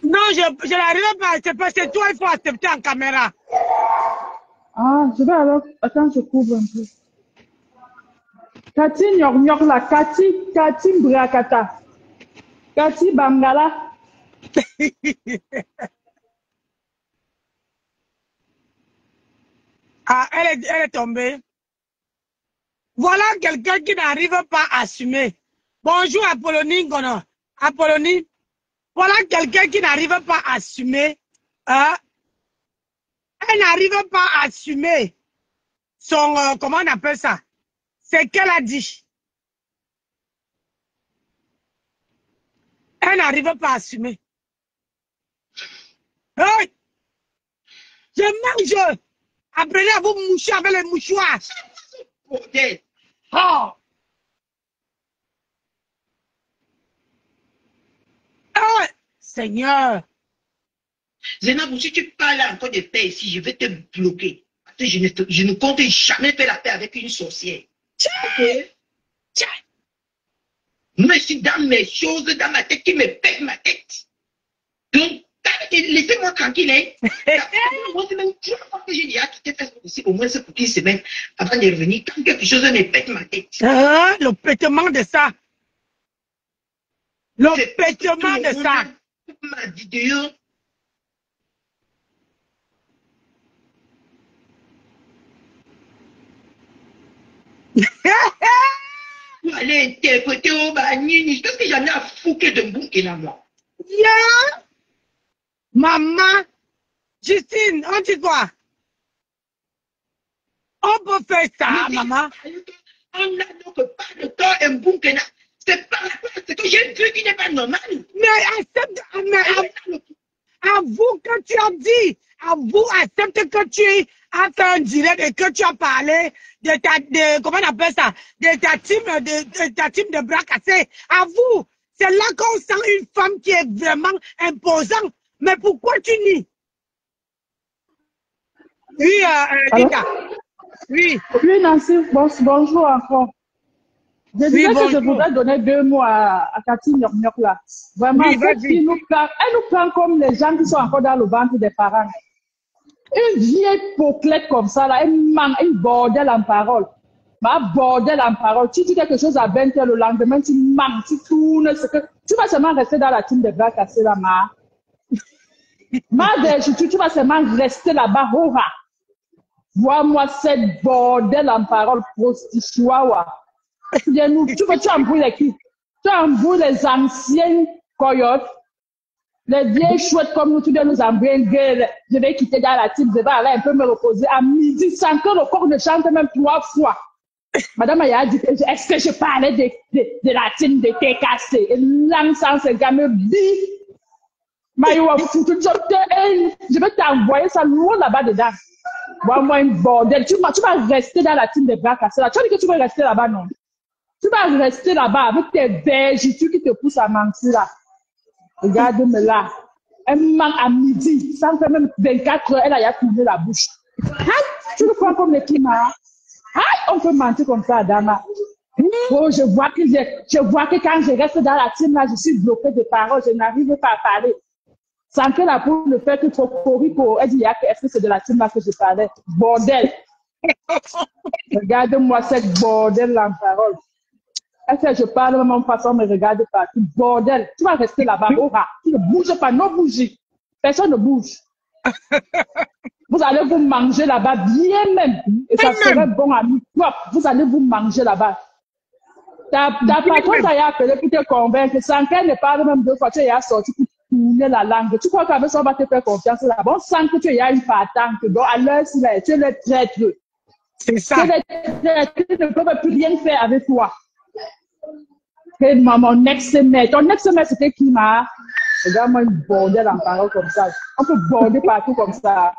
Non, je n'arrive pas à accepter. C'est toi, il faut accepter en caméra. Ah, je vais alors. Attends, je couvre un peu. Cathy Nyok là, Cathy Mbrakata. Cathy Bangala. Ah, elle est tombée. Voilà quelqu'un qui n'arrive pas à assumer. Bonjour Apollonie Gono. Apollonie. Voilà quelqu'un qui n'arrive pas à assumer. Elle n'arrive pas à assumer son, comment on appelle ça? C'est qu'elle a dit. Elle n'arrive pas à assumer. Hey! Je mange. Apprenez à vous moucher avec les mouchoirs. Oh! Oh! Seigneur. Zénab, si tu parles encore de paix ici, je vais te bloquer. Parce que je ne compte jamais faire la paix avec une sorcière. Ok? Tiens. Moi, je suis dans mes choses, dans ma tête, qui me pète ma tête. Donc, laissez-moi tranquille, hein. Moi, c'est même 3 fois que j'ai dit à quitter Facebook ici, au moins c'est pour 15 semaines, avant de revenir, quand quelque chose me pète ma tête. Le pétement de ça. Le pétement de ça. Ma vidéo. Pour aller interpréter au Banini, qu'est-ce que j'en ai à foutre de bouquet là, moi? Yeah. Maman, Justine, on dit quoi? On peut faire ça, maman. On n'a donc pas de temps un bouquet là. C'est pas la place que j'ai vu qui n'est pas normal. Mais accepte, avoue que tu as dit, accepte que tu as fait un direct et que tu as parlé comment on appelle ça, de ta team de bras cassés. Avoue, c'est là qu'on sent une femme qui est vraiment imposante. Mais pourquoi tu nies? Oui, Linda. Oui. Oui, Nancy, bonjour encore. Je disais que je voudrais donner 2 mots à Cathy Nyok là. Vraiment, oui, elle nous prend comme les gens qui sont encore dans le ventre des parents. Une vieille poclette comme ça, là, une bordel en parole. Ma bordel en parole. Tu dis quelque chose à 20h le lendemain, tu manques, tu tournes, tu vas seulement rester dans la team de bras cassés là, tu vas seulement rester là-bas, hora. Vois-moi cette bordel en parole, prostituée. Tu embrouilles qui? Tu embrouilles les anciennes coyotes, les vieilles chouettes comme nous, tu viens nous embrouiller. Je vais quitter dans la team, je vais aller un peu me reposer à midi, sans que le corps ne chante même 3 fois. Madame Aya dit, est-ce que je parlais de la team de TKC? Et l'ensemble, c'est gamin dit, je vais t'envoyer ça loin là-bas dedans. Vois-moi une bordel. Tu vas rester dans la team de bras cassés là. Tu as dit que tu vas rester là-bas, non? Tu vas rester là-bas avec tes vergetures qui te poussent à mentir là. Regarde-moi là. Elle manque à midi. Ça me fait même 24 heures, elle a tourné la bouche. Hein? Tu le crois comme les climat? Hein? On peut mentir comme ça, Adama. Oh, je vois que quand je reste dans la team, là, je suis bloquée de paroles, je n'arrive pas à parler. Sans que la poule le fait que Cocorico, elle dit, est-ce que c'est de la team là que je parlais? Bordel! Regarde-moi cette bordel là en parole. Est-ce que je parle de mon façon, mais regarde pas. Bordel, tu vas rester là-bas. Tu ne bouges pas, non bouger. Personne ne bouge. Vous allez vous manger là-bas bien même. Et ça serait bon à nous. Vous allez vous manger là-bas. Ta patronne t'a appelé pour te convaincre. Sans qu'elle ne parle même deux fois, tu es sorti pour tourner la langue. Tu crois qu'avec ça, on va te faire confiance là-bas. On sent que tu es une patente. Donc, à l'heure, tu es le traître. C'est ça. Tu es le traître. Tu ne peux plus rien faire avec toi. Et mon ex-mère. Ton ex-mère, c'était qui, ma? Regarde-moi une bordel en parole comme ça. On peut border partout comme ça.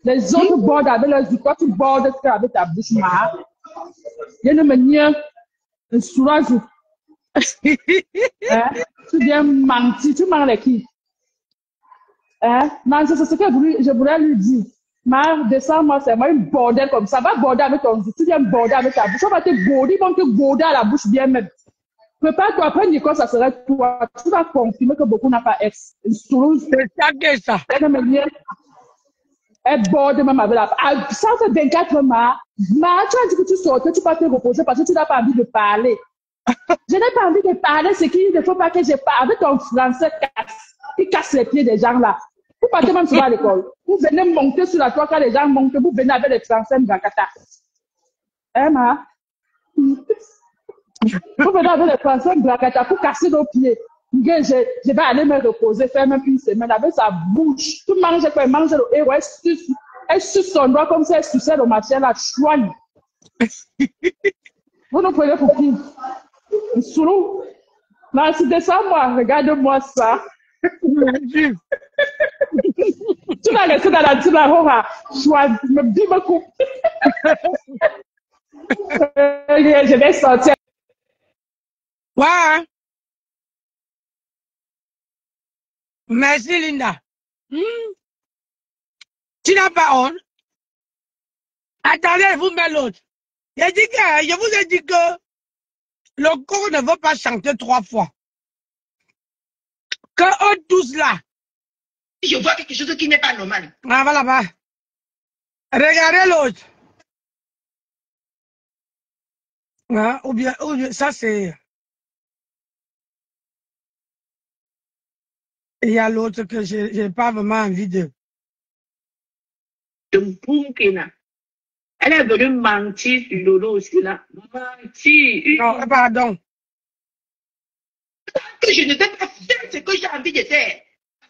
Les autres bordent avec leurs yeux. Toi, tu bordes avec ta bouche, ma. Il y a une manière. Un soulage. Hein? Tu viens mentir. Tu mens avec qui? Hein? Non, c'est ce que je voulais lui dire. Ma, descends-moi, c'est moi une bordel comme ça. Va border avec ton yeux. Tu viens border avec ta bouche. On va te border. Ils vont te border à la bouche bien même. Prépare-toi, après Nico, ça serait toi. Tu vas confirmer que beaucoup n'a pas ex. C'est ça que ça. Elle borde même avec la... Ça fait 24 mois. Tu as dit que tu sortais, tu vas te reposer parce que tu n'as pas envie de parler. Je n'ai pas envie de parler, c'est qu'il ne faut pas que je parle. Avec ton français qui casse les pieds des gens là. Vous partez même souvent à l'école. Vous venez monter sur la toit quand les gens montent, vous venez avec les français Mbakata. Hein, ma? Vous venez avec les français Mbakata pour casser nos pieds. Je vais aller me reposer, faire même une semaine avec sa bouche. Tu manges quoi? Elle mange le héros, elle suce son doigt comme si elle suçait le machin là, chouane. Vous nous prenez pour qui? Soulou. Non, si descends-moi, regarde-moi ça. Tu vas rester dans la Timarora. Chouane, me dis beaucoup. Je vais sortir. Ouais. Merci, Linda. Tu n'as pas honte? Attendez, vous mettez l'autre. Je vous ai dit que le corps ne veut pas chanter 3 fois. Que eux tous là. Je vois quelque chose qui n'est pas normal. Ah, voilà, là-bas. Regardez l'autre. Ah, ou bien, ça c'est... Il y a l'autre que je n'ai pas vraiment envie de... Elle est venue mentir sur Lolo aussi là. Mentir. Non, pardon. Que je ne vais pas faire ce que j'ai envie de faire.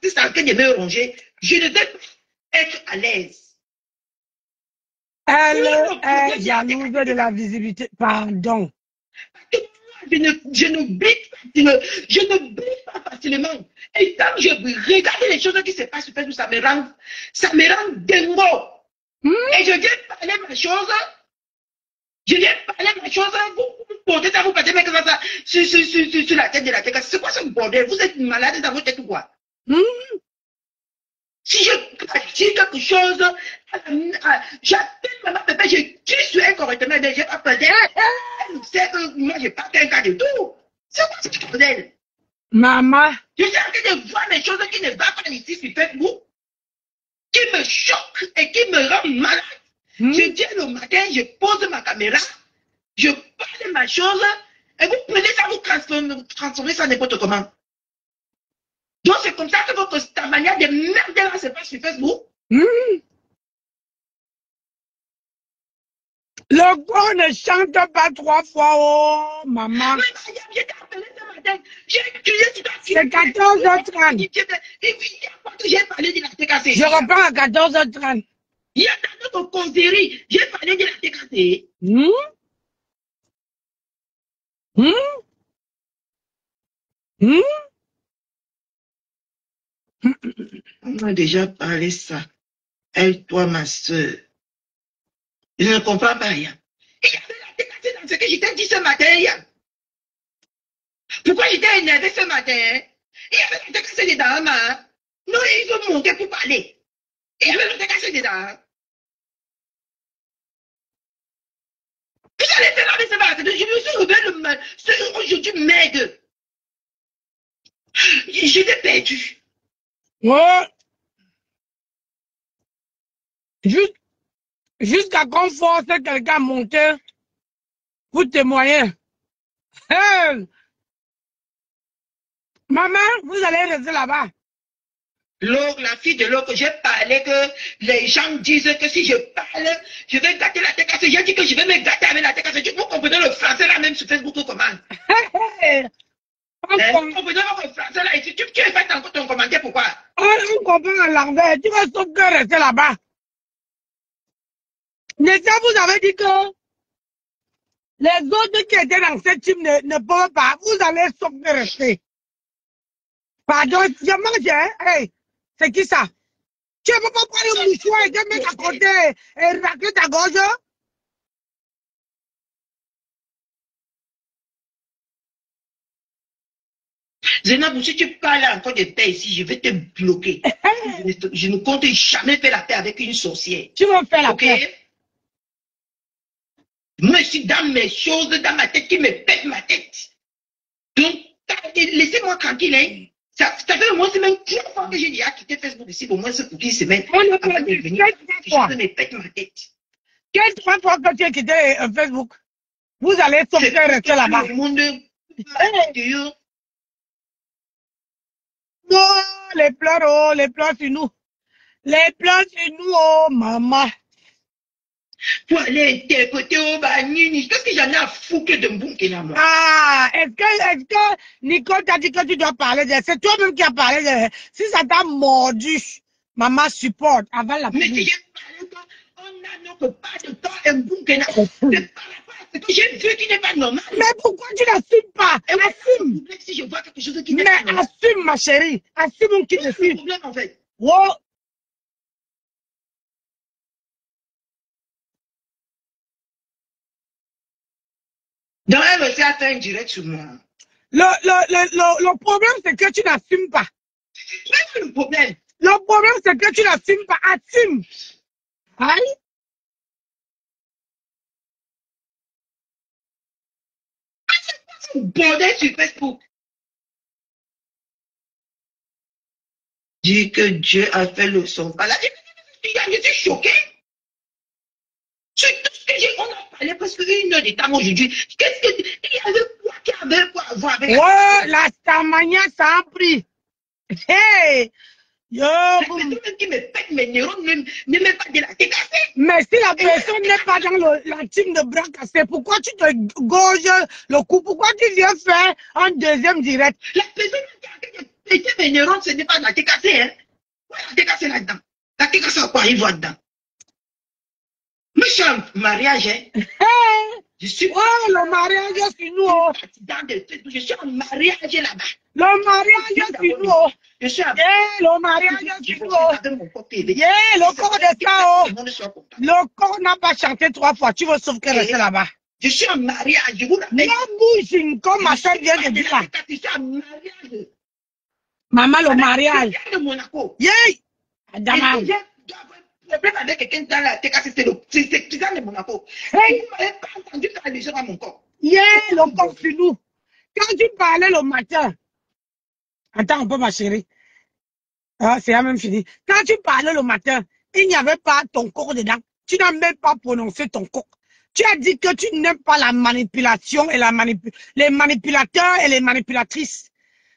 C'est en train de me ronger. Je ne vais pas être à l'aise. Elle est jalouse de la visibilité. Pardon. Je ne brise pas facilement. Et quand je regarde les choses qui se passent sur Facebook, ça me rend dingo. Et je viens parler ma chose. Vous portez ça, vous partez mettre ça sur la tête de la tête. C'est quoi ce bordel? Vous êtes malade dans votre tête ou quoi? Si je pratique quelque chose, j'appelle maman, papa, je tue sur un correctement, mais j'ai pas peur d'elle. Elle sait que moi, j'ai pas fait un cas de tout. C'est quoi ce bordel? Maman. Je suis en train de voir les choses qui ne vont pas ici sur Facebook, qui me choquent et qui me rendent malade. Je viens le matin, je pose ma caméra, je parle ma chose, et vous prenez ça, vous transformez ça n'importe comment. Donc c'est comme ça que ta manière de merder là se passe sur Facebook. Le corps ne chante pas 3 fois, oh maman. Je t'ai appelé ce matin, j'ai utilisé sur ta fille. C'est 14h30. J'ai parlé de la TKC. Je reprends à 14h30. Il y a dans notre causerie, j'ai parlé de la TKC. On a déjà parlé ça. Elle, toi, ma soeur. Je ne comprends pas rien. Il y avait la TKC dans ce que je t'ai dit ce matin. Pourquoi j'étais énervé ce matin? Il y avait la TKC dedans, maman. Non, il veut monter pour parler. Et avec le dégager dedans. Vous allez faire avec ça. Je me suis rebelle aujourd'hui, m'aide. Je l'ai perdu. Ouais. Jusqu'à qu'on force quelqu'un à monter pour témoigner. Hey! Maman, vous allez rester là-bas. L'autre, la fille de l'autre, j'ai parlé que les gens disent que si je parle, je vais gâter la tête cassée. J'ai dit que je vais me gâter avec la tête cassée. Vous comprenez le français là même sur Facebook ou comment? Vous comprenez le français là ici. Tu as fait encore ton commentaire, pourquoi? On comprend à l'envers. Tu vas sauf que rester là-bas. Mais ça, vous avez dit que les autres qui étaient dans cette team ne peuvent pas. Vous allez sauf que rester. Pardon, je mange, hein? Hey, c'est qui ça? Tu ne peux pas prendre un mouchoir et te mettre à côté et racler ta gorge? Zénab, si tu parles encore de paix ici, je vais te bloquer. Je ne compte jamais faire la paix avec une sorcière. Tu vas faire la paix. Moi, je suis dans mes choses, dans ma tête, qui me pète ma tête. Donc, laissez-moi tranquille, hein. Ça fait au moins semaine 3 fois que j'ai déjà quitté Facebook ici, au moins pour 10 semaines. On a avant de venir. Je me pète ma tête. Quelle 3 fois que tu as quitté Facebook? Vous allez sauver rester là-bas. Le monde, oh, les pleurs sur nous. Les pleurs sur nous, oh, maman. Pour aller interpréter au Banini. Qu'est-ce que j'en ai à foutre de Mbunkena, moi? Ah, est-ce que Nicole t'a dit que tu dois parler de... C'est toi-même qui as parlé de... Si ça t'a mordu, maman supporte avant la mais si j'ai parlé qu'on n'a pas de temps et Mbunkena, c'est que j'ai vu qui n'est pas normal. Mais pourquoi tu n'assumes pas? Assume. Si je vois quelque chose qui n'est pas normal. Mais assume, ma chérie. Assume qui te suit. Problème, en fait. Oh. Donc, elle aussi a fait un direct sur moi. Le problème, c'est que tu n'assumes pas. C'est le problème. Le problème, c'est que tu n'assumes pas. Assume. Aïe. Bordel sur Facebook. Dis que Dieu a fait le son. Voilà. Je suis choqué. Sur tout ce que j'ai, on a parlé presque 1 heure de temps aujourd'hui. Qu'est-ce que il y avait quoi qui avait quoi à voir avec la Stamania, ça a pris. Hey! Yo! La personne même qui me pète mes neurones ne met pas de la tête cassée. Mais si la personne n'est pas dans la team de bras cassés, pourquoi tu te gorges le coup? Pourquoi tu viens faire un deuxième direct? La personne qui a pété mes neurones, ce n'est pas de la tête cassée, hein? Ouais, la tête cassée là-dedans. La tête cassée, quoi, il voit dedans. Mais je suis en mariage, hein? Hey! Je suis. Le mariage, c'est nous. Je suis en mariage là-bas. Le mariage, c'est nous. Je suis en le mariage, c'est nous. Le corps de ça, le corps n'a pas chanté 3 fois. Tu veux sauf que rester là-bas. Je suis en mariage. Je vous rappelle. Non, bouge, comme ma soeur vient de dire là. Je suis en mariage. Maman, le mariage. de Monaco. Yeah! Adama. Problème avec quelqu'un dans la tête, c'est le président de Monaco. Hey! Vous m'avez pas entendu faire les gens à mon corps. Yeah, le corps sur nous. Quand tu parlais le matin, attends un peu ma chérie. Ah, c'est la même fini. Quand tu parlais le matin, il n'y avait pas ton corps dedans. Tu n'as même pas prononcé ton corps. Tu as dit que tu n'aimes pas la manipulation et les manipulateurs et les manipulatrices.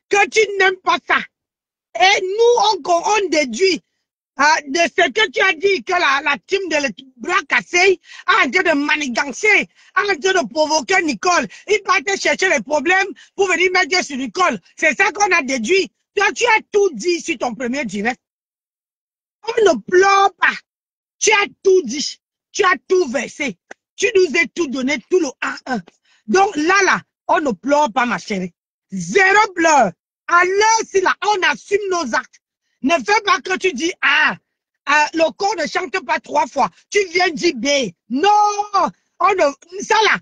Que tu n'aimes pas ça. Et nous, on déduit de ce que tu as dit, que la team de bras cassés a en train de manigancer, a en train de provoquer Nicole. Il partait chercher les problèmes pour venir mettre sur Nicole. C'est ça qu'on a déduit. Toi, tu as tout dit sur ton premier direct. On ne pleure pas. Tu as tout dit. Tu as tout versé. Tu nous as tout donné, tout le 1-1. Donc là, on ne pleure pas, ma chérie. 0 pleurs. À l'heure, si là, on assume nos actes. Ne fais pas que tu dis, le corps ne chante pas 3 fois. Tu viens dire B. Non, ça là.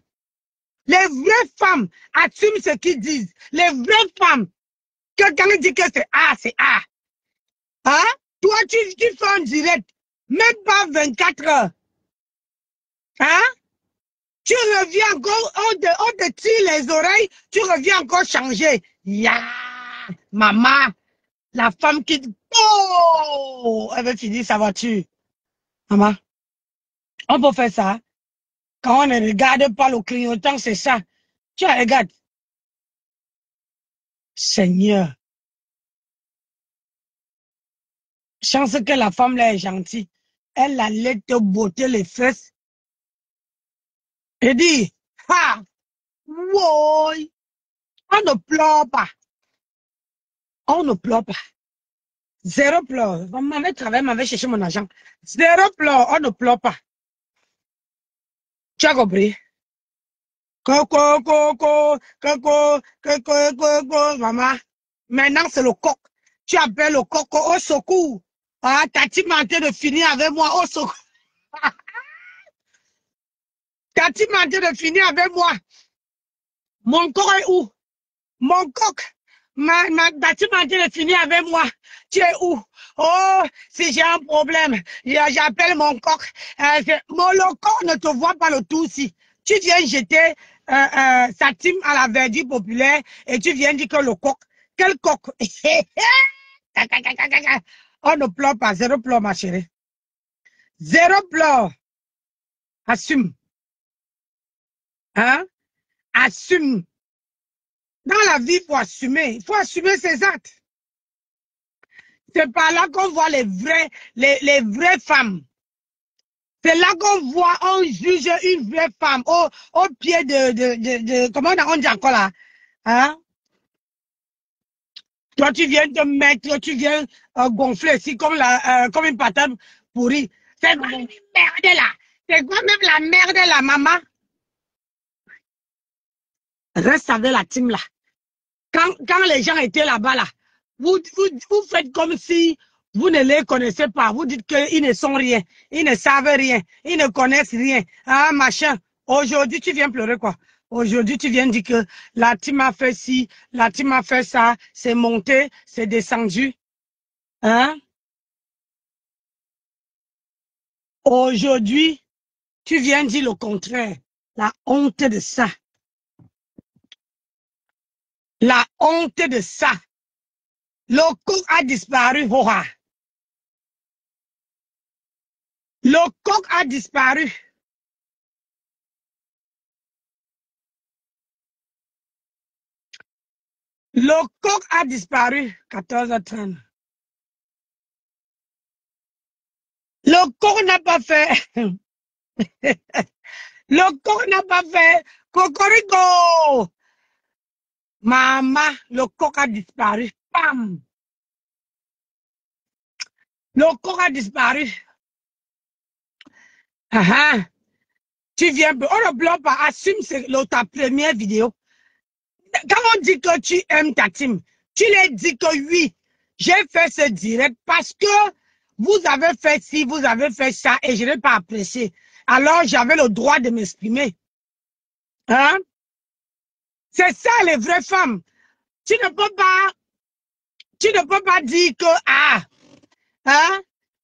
Les vraies femmes assument ce qu'ils disent. Les vraies femmes, que quand ils disent que c'est A, c'est A. Hein? Toi, tu fais un direct. Même pas 24 heures. Hein? Tu reviens encore, on te tire les oreilles, tu reviens encore changer. Ya, maman, la femme qui... Oh, elle veut finir sa voiture. Maman, on peut faire ça. Quand on ne regarde pas le clignotant, c'est ça. Tu regardes. Seigneur. Chance que la femme là est gentille. Elle allait te botter les fesses. Et dit, ah, wow, on ne pleure pas. On ne pleure pas. Zéro pleure. On m'avait travaillé, m'avait cherché mon argent. Zéro pleure, on ne pleure pas. Tu as compris? Coco, coco, coco, coco, coco, maman. Maintenant, c'est le coq. Tu appelles le coq au secours. Ah, t'as-tu manqué de finir avec moi au secours? T'as-tu manqué de finir avec moi? Mon corps est où? Mon coq. T'as-tu manqué de finir avec moi? Tu es où? Oh, si j'ai un problème, j'appelle mon coq. Le coq ne te voit pas le tout si. Tu viens jeter sa team à la verdure populaire et tu viens dire que le coq. Quel coq? On ne pleure pas. Zéro pleure, ma chérie. Zéro pleure. Assume. Hein? Assume. Dans la vie, il faut assumer. Il faut assumer ses actes. C'est par là qu'on voit les vraies femmes. C'est là qu'on voit, on juge une vraie femme au pied comment on dit encore là? Hein? Toi, tu viens te mettre, tu viens gonfler ici comme une patate pourrie. C'est quoi une merde là? C'est quoi même la merde là, maman? Reste avec la team là. Quand les gens étaient là-bas là, vous faites comme si vous ne les connaissez pas. Vous dites qu'ils ne sont rien. Ils ne savent rien. Ils ne connaissent rien. Ah, machin. Aujourd'hui, tu viens pleurer quoi? Aujourd'hui, tu viens dire que la team a fait ci, la team a fait ça, c'est monté, c'est descendu. Hein? Aujourd'hui, tu viens dire le contraire. La honte de ça. La honte de ça. Le coq a disparu, Hora. Le coq a disparu. Le coq a disparu. 14h30. Le coq n'a pas fait. Le coq n'a pas fait. Cocorico. Maman, le coq a disparu. Pam. Le coq a disparu. Tu viens, on ne bloque pas. Assume ta première vidéo. Quand on dit que tu aimes ta team, tu leur dis que oui, j'ai fait ce direct parce que vous avez fait ci, vous avez fait ça et je n'ai pas apprécié. Alors, j'avais le droit de m'exprimer. Hein? C'est ça, les vraies femmes. Tu ne peux pas dire que, hein?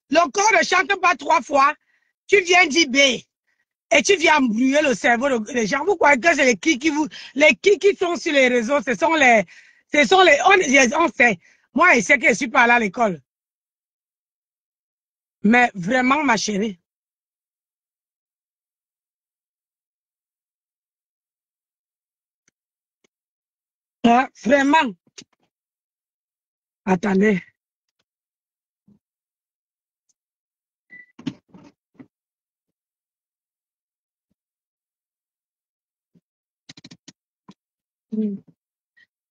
Le corps ne chante pas 3 fois. Tu viens dire B. Et tu viens embrouiller le cerveau des gens. Vous croyez que c'est les qui sont sur les réseaux, on sait. Moi, je sais que je suis pas allée à l'école. Mais vraiment, ma chérie. Hein, vraiment. Attendez.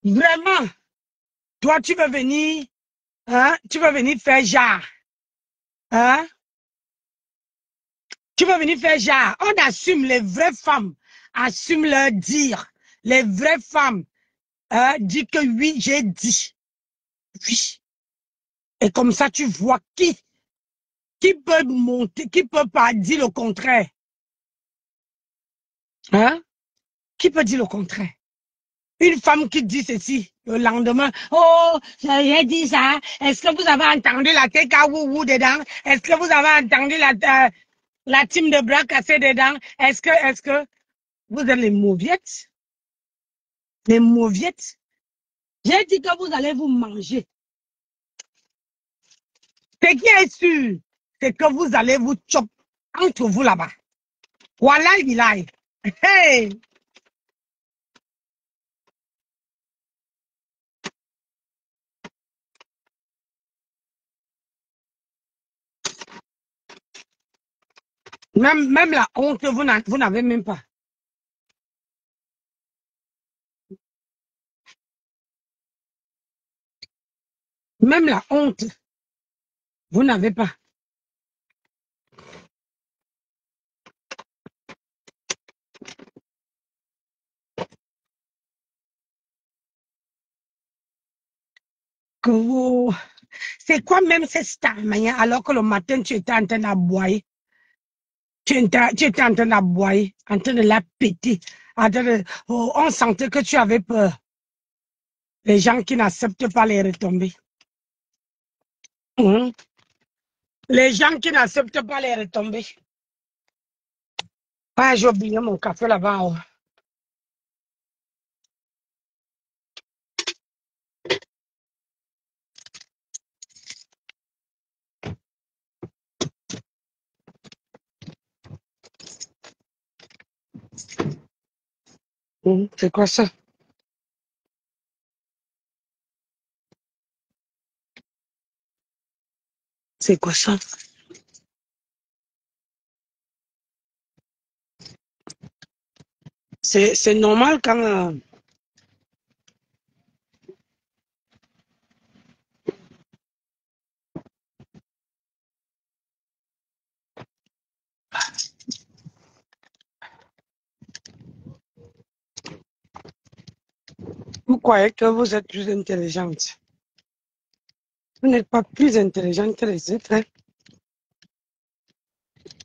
Vraiment. Toi, tu veux venir, hein? Tu veux venir faire genre. Hein? Tu veux venir faire genre. On assume, les vraies femmes assument leur dire. Les vraies femmes disent que oui, j'ai dit. Oui. Et comme ça, tu vois qui peut monter, qui peut pas dire le contraire. Hein? Qui peut dire le contraire? Une femme qui dit ceci le lendemain, oh, j'ai dit ça. Est-ce que vous avez entendu la TK Wou dedans? Est-ce que vous avez entendu la team de bras cassés dedans? Est-ce que vous êtes les mauviettes? Les mauviettes? J'ai dit que vous allez vous manger. Ce qui est sûr, c'est que vous allez vous choper entre vous là-bas. Voilà, il a. Hey! Même la honte, vous n'avez même pas. Même la honte, vous n'avez pas. Que vous... C'est quoi même cette star mania alors que le matin tu étais en train d'aboyer? Tu étais en train d'aboyer, en train de la péter. Oh, on sentait que tu avais peur. Les gens qui n'acceptent pas les retombées. Mhm. Les gens qui n'acceptent pas les retombées. Ah, j'ai oublié mon café là-bas. Oh. C'est quoi ça? C'est quoi ça? C'est normal quand... vous croyez que vous êtes plus intelligente. Vous n'êtes pas plus intelligente que les autres. Hein?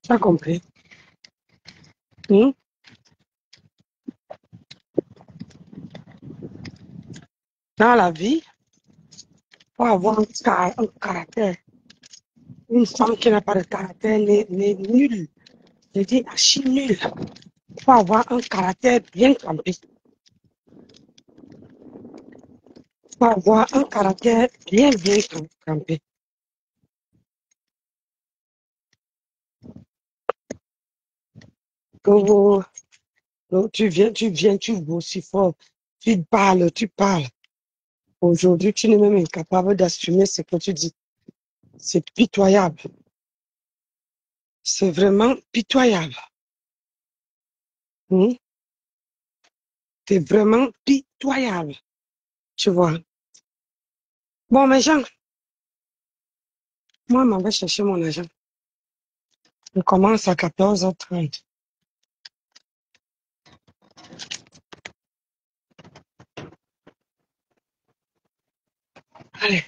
Tu as compris? Hmm? Dans la vie, il faut avoir un caractère. Une femme qui n'a pas de caractère n'est nulle. Je dis archi nulle. Il faut avoir un caractère bien campé. Il faut avoir un caractère bien campé. Que vous, tu viens, tu aussi fort. Tu parles, tu parles. Aujourd'hui, tu n'es même incapable d'assumer ce que tu dis. C'est pitoyable. C'est vraiment pitoyable. Hmm? C'est vraiment pitoyable. Tu vois. Bon, mes gens, moi, je m'en vais chercher mon agent. Je commence à 14h30. Allez.